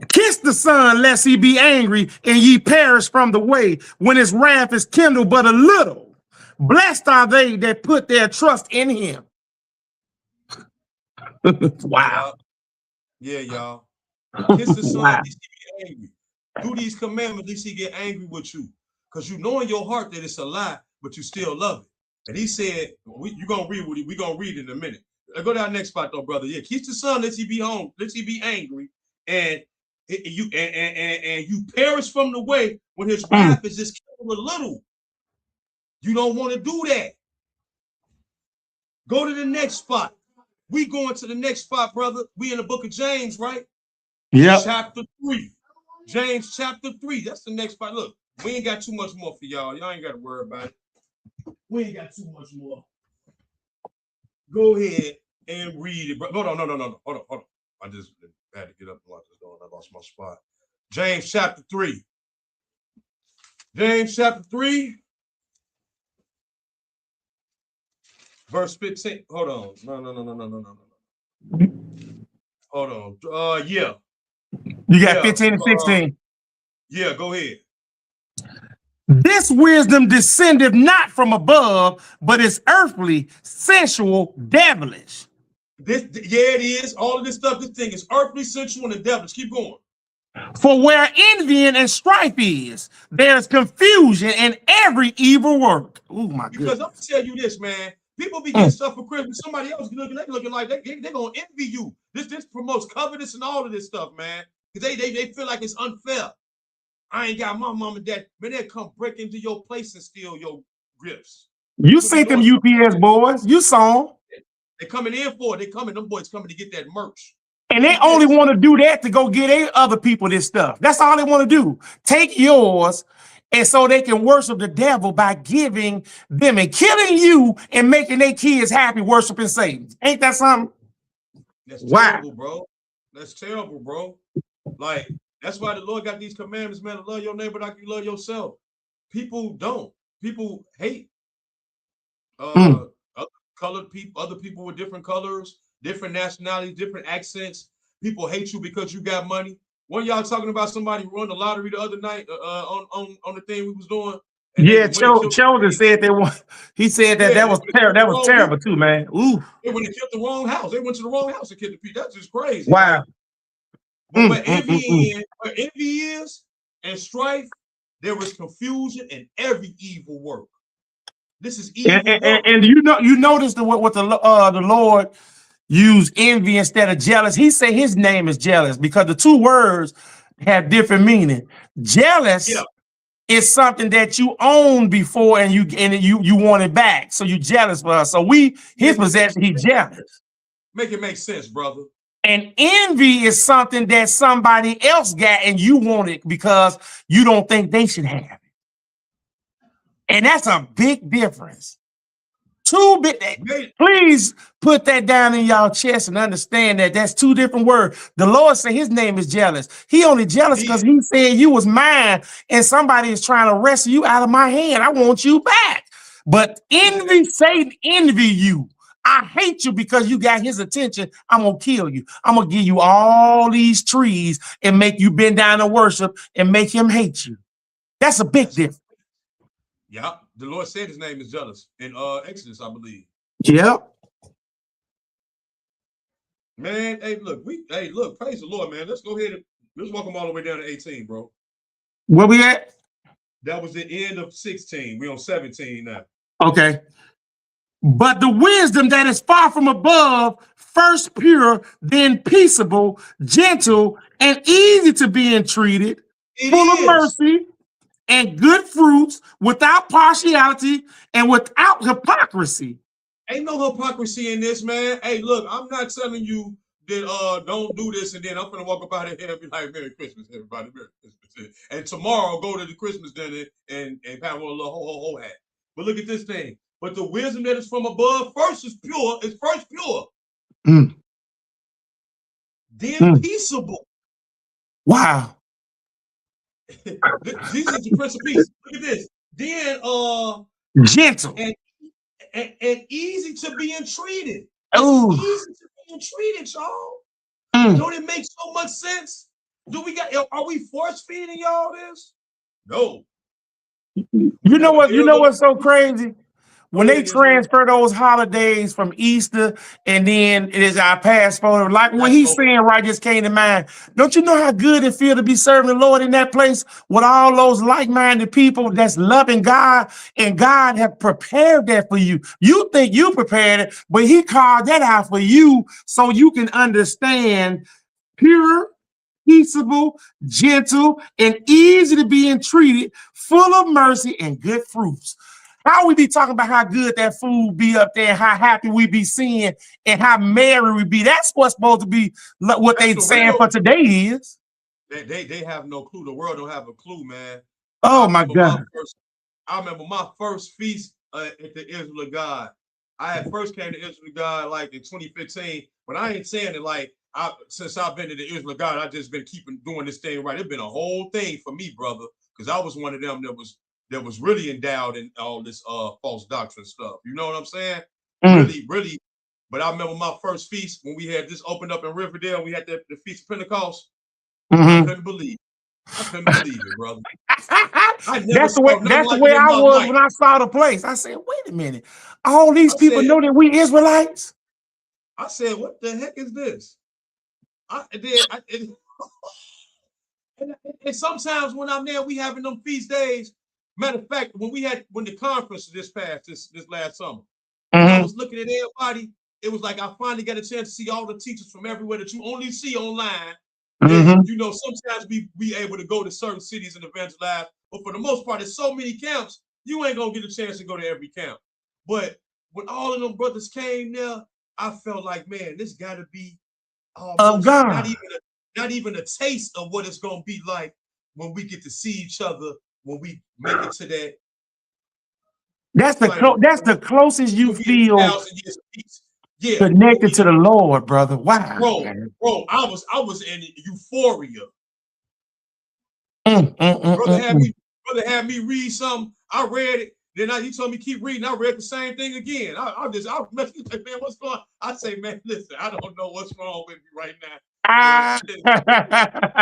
Kiss the Son, lest he be angry, and ye perish from the way, when his wrath is kindled but a little. Blessed are they that put their trust in him. Wow. Yeah, y'all. Kiss the Son, lest he be angry. Do these commandments, lest he get angry with you. Because you know in your heart that it's a lie, but you still love it. And he said, you're going to read what we're going to read in a minute. Go down next spot, though, brother. Yeah, kiss the Son, lest he be home, lest he be angry. And you perish from the way when his wrath is just kindled a little. You don't want to do that. Go to the next spot. We going to the next spot, brother. We in the book of James, right? Yeah. Chapter 3. James chapter 3. That's the next spot. Look, we ain't got too much more for y'all. Y'all ain't got to worry about it. We ain't got too much more. Go ahead and read it. Hold on, no. Hold on. I just had to get up and lock this door and I lost my spot. James chapter 3. James chapter 3. Verse 15. Hold on. No. Hold on. Yeah. You got 15 and 16. Yeah, go ahead. This wisdom descended not from above, but is earthly, sensual, devilish. It is. All of this stuff, this thing is earthly, sensual, and devilish. Keep going. For where envying and strife is, there's confusion in every evil work. Oh my goodness. Because I'm gonna tell you this, man. People be getting stuff for Christmas. Somebody else looking like they're gonna envy you. This promotes covetous and all of this stuff, man. Because they feel like it's unfair. I ain't got my mom and dad, but they come break into your place and steal your gifts. You see them UPS boys. You saw them. They coming in for it. Them boys coming to get that merch. And they only want to do that to go get other people this stuff. That's all they want to do. Take yours, and so they can worship the devil by giving them and killing you and making their kids happy worshiping Satan. Ain't that something? That's terrible, bro. That's terrible, bro. Like, that's why the Lord got these commandments, man, to love your neighbor like you love yourself. People don't. People hate other colored people, other people with different colors, different nationalities, different accents. People hate you because you got money. One y'all talking about somebody who won the lottery the other night on the thing we was doing. Yeah, Chosen said that. He said that was terrible. That was terrible too, man. Ooh. They went and killed the wrong house. They went to the wrong house and killed the people. That's just crazy. Wow. But where envy is and strife, there was confusion in every evil work. This is evil. And you notice what the Lord used envy instead of jealous. He said his name is jealous because the two words have different meaning. Jealous is something that you owned before and you want it back. So you jealous for us. So his possession, he jealous. Make it make sense, brother. And envy is something that somebody else got and you want it because you don't think they should have it. And that's a big difference. Two big. Man, Please put that down in y'all chest and understand that that's two different words. The Lord said his name is jealous. He only jealous because he said you was mine and somebody is trying to wrestle you out of my hand. I want you back. But envy, Satan envy you. I hate you because you got his attention. I'm going to kill you. I'm going to give you all these trees and make you bend down and worship and make him hate you. That's a big difference. Yeah, the Lord said his name is jealous in Exodus, I believe. Yep. Man, hey, look, praise the Lord, man. Let's go ahead and let's walk them all the way down to 18, bro. Where we at? That was the end of 16. We're on 17 now. Okay. But the wisdom that is far from above, first pure, then peaceable, gentle, and easy to be entreated, full of mercy and good fruits, without partiality and without hypocrisy. Ain't no hypocrisy in this, man. Hey, look, I'm not telling you that don't do this and then I'm gonna walk up out of here and be like, Merry Christmas, everybody, Merry Christmas. And tomorrow go to the Christmas dinner and have on a little ho hat. But look at this thing. But the wisdom that is from above first is first pure. Then peaceable. Wow. Jesus is the Prince of Peace. Look at this. Then gentle and easy to be entreated. Oh, easy to be entreated, y'all. Don't it make so much sense? Are we force feeding y'all this? No. You know what? You know what's so crazy? When they transfer those holidays from Easter and then it is our Passover, like what he's saying right just came to mind. Don't you know how good it feels to be serving the Lord in that place with all those like-minded people that's loving God, and God have prepared that for you. You think you prepared it, but he carved that out for you so you can understand pure, peaceable, gentle, and easy to be entreated, full of mercy and good fruits. How we be talking about how good that food be up there, how happy we be seeing, and how merry we be. That's what's supposed to be what they saying for today is. They have no clue. The world don't have a clue, man. Oh my God. I remember my first feast at the Israel of God. I had first came to Israel of God like in 2015, but I ain't saying it like since I've been to the Israel of God, I just been doing this thing right. It's been a whole thing for me, brother, because I was one of them that was really endowed in all this false doctrine stuff. You know what I'm saying? Really. But I remember my first feast when we had this opened up in Riverdale. We had the Feast of Pentecost. I couldn't believe it, brother. That's the way I was when I saw the place. I said, wait a minute. All these people know that we Israelites? I said, what the heck is this? And sometimes when I'm there, we having them feast days. Matter of fact, when the conference this last summer, and I was looking at everybody, it was like I finally got a chance to see all the teachers from everywhere that you only see online. And, you know, sometimes we able to go to certain cities and evangelize, but for the most part, there's so many camps, you ain't gonna get a chance to go to every camp. But when all of them brothers came there, I felt like, man, this gotta be almost not even a taste of what it's gonna be like when we get to see each other, when we make it to that. That's the closest you feel connected to the Lord, brother. Wow, bro, I was in euphoria. Brother had me read something. I read it. Then he told me keep reading. I read the same thing again. I was like, man, what's going on? I say, man, listen, I don't know what's wrong with me right now.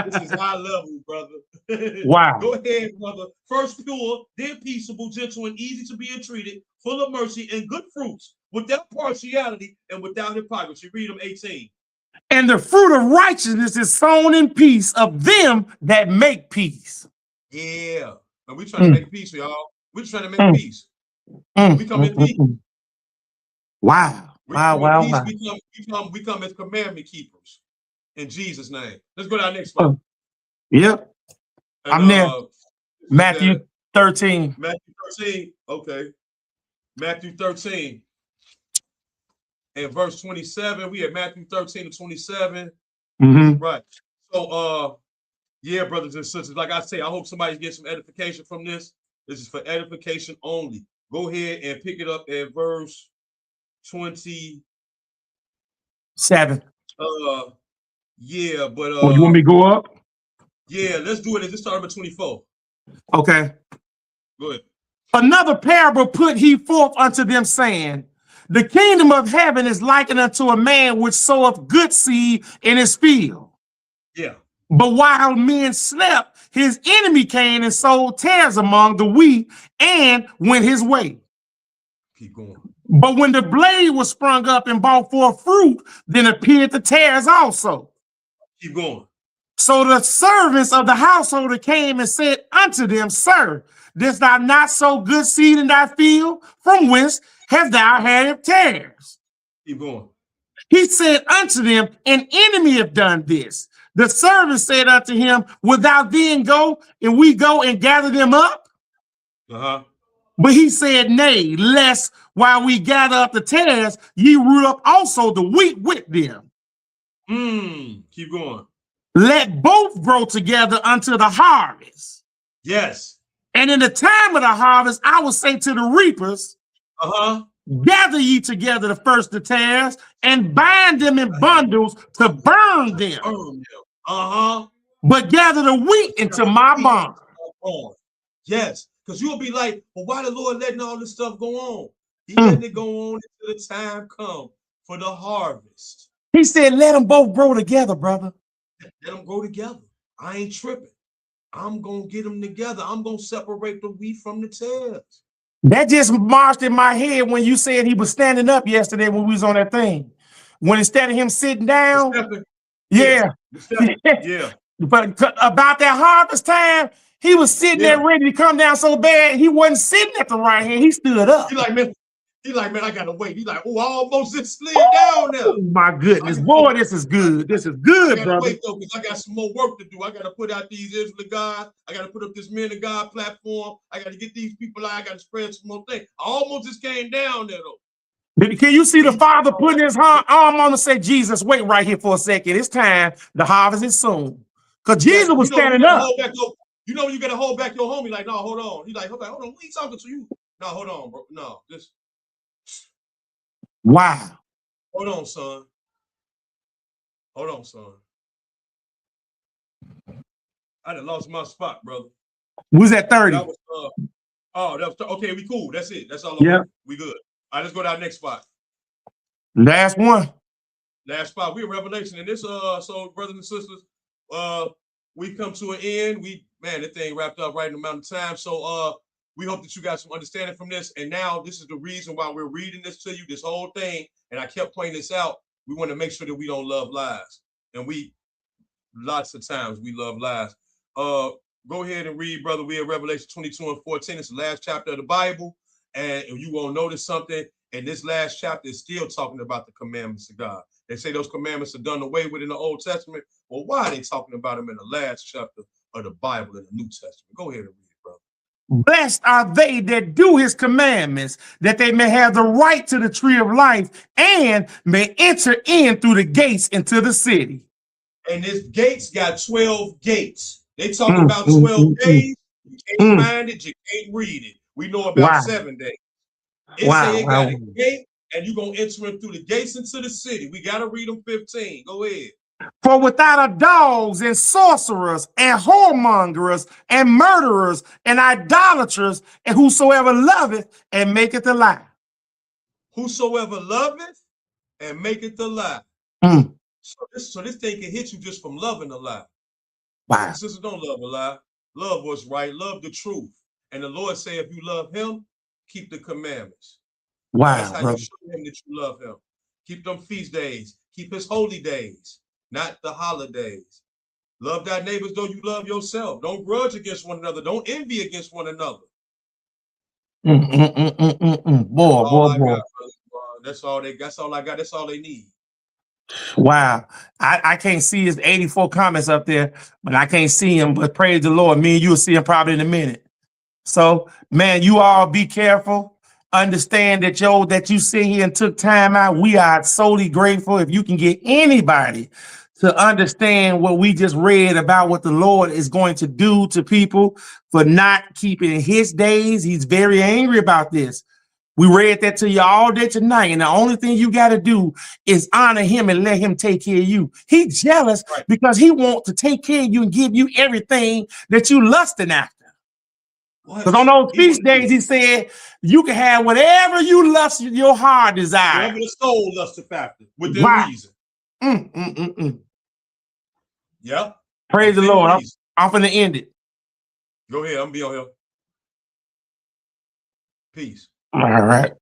This is high level, brother. Wow. Go ahead, brother. First pure, then peaceable, gentle, and easy to be entreated, full of mercy and good fruits, without partiality and without hypocrisy. Read them 18. And the fruit of righteousness is sown in peace of them that make peace. Yeah. And we trying to make peace, y'all. We're trying to make peace. We come in peace. Wow. We come as commandment keepers in Jesus' name. Let's go to our next one. Yep. And, I'm there. Matthew 13. Matthew 13. Okay. Matthew 13. And verse 27. We have Matthew 13 to 27. Right. So yeah, brothers and sisters, like I say, I hope somebody gets some edification from this. This is for edification only. Go ahead and pick it up at verse 27. Yeah, but Well, you want me to go up? yeah, let's do it. Let's start with 24. Okay. Go ahead. Another parable put he forth unto them, saying, the kingdom of heaven is likened unto a man which soweth good seed in his field. Yeah. But while men slept, his enemy came and sowed tares among the wheat and went his way. Keep going. But when the blade was sprung up and brought forth fruit, then appeared the tares also. Keep going. So the servants of the householder came and said unto them, Sir, didst thou not sow good seed in thy field? From whence hast thou had tares? Keep going. He said unto them, an enemy have done this. The servant said unto him, wilt thou then go, and we go and gather them up? Uh-huh. But he said, nay, lest while we gather up the tares, ye root up also the wheat with them. Keep going. Let both grow together unto the harvest. Yes. And in the time of the harvest, I will say to the reapers, gather ye together the first the tares and bind them in bundles to burn them. But gather the wheat into my barn. Yes, because you'll be like, well, why the Lord letting all this stuff go on? He letting it go on until the time come for the harvest. He said, let them both grow together, brother. Let them grow together. I ain't tripping. I'm going to get them together. I'm going to separate the wheat from the tares. That just marched in my head when you said he was standing up yesterday when we was on that thing. When instead of him sitting down, yeah. But about that harvest time, he was sitting there ready to come down so bad, he wasn't sitting at the right hand. He stood up. He like, man, I gotta wait. He's like, oh, I almost just slid down there. Oh my goodness, boy, this is good. This is good, brother. Wait though, because I got some more work to do. I gotta put out these Israel of God. I gotta put up this Men of God platform. I gotta get these people out. I gotta spread some more things. I almost just came down there though. Can you see the Father putting his arm on to say, Jesus, wait right here for a second. It's time. The harvest is soon. Because Jesus was standing up. You know, you gotta hold back your homie. Like, no, hold on. He's like, hold on. Who he talking to you? No, hold on, bro. No, just. Wow. Hold on, son. Hold on, son. I done lost my spot, brother. Who's at 30? That was, okay, we cool. That's it. That's all. Yeah. We good. All right, let's go to our next spot. Last one. Last spot. We're Revelation. And this, so brothers and sisters, we come to an end. Man, that thing wrapped up right in the amount of time. So we hope that you got some understanding from this. And now this is the reason why we're reading this to you, this whole thing. And I kept pointing this out. We want to make sure that we don't love lies. And lots of times we love lies. Go ahead and read, brother. We're in Revelation 22 and 14. It's the last chapter of the Bible. And you won't notice something. And this last chapter is still talking about the commandments of God. They say those commandments are done away with in the Old Testament. Well, why are they talking about them in the last chapter of the Bible in the New Testament? Go ahead and read it, brother. Blessed are they that do his commandments, that they may have the right to the tree of life and may enter in through the gates into the city. And this gates got 12 gates. They talk about 12 days. You can't find it, you can't read it. We know about 7 days. It say it got a gate, and you're going to enter in through the gates into the city. We got to read them 15. Go ahead. For without a dogs and sorcerers and whoremongers and murderers and idolaters and whosoever loveth and maketh a lie. Whosoever loveth and maketh a lie. So this thing can hit you just from loving a lie. Wow. Sisters, don't love a lie. Love what's right. Love the truth. And the Lord say, if you love him, keep the commandments. Wow. That's how you show him that you love him. Keep them feast days. Keep his holy days, not the holidays. Love thy neighbors though you love yourself. Don't grudge against one another. Don't envy against one another. Boy. That's all they got. That's all I got. That's all they need. Wow. I can't see his 84 comments up there, but I can't see him. But praise the Lord. Me and you will see him probably in a minute. So, man, you all be careful. Understand that you sit here and took time out. We are solely grateful if you can get anybody to understand what we just read about what the Lord is going to do to people for not keeping his days. He's very angry about this. We read that to you all day tonight, and the only thing you got to do is honor him and let him take care of you. He's jealous because he wants to take care of you and give you everything that you lusting after. Because on those feast days, he said, you can have whatever you lust your heart desire. Whatever the soul lusteth after, within reason. Yeah. Praise the Lord. I'm finna end it. Go ahead. I'm gonna be on here. Peace. All right.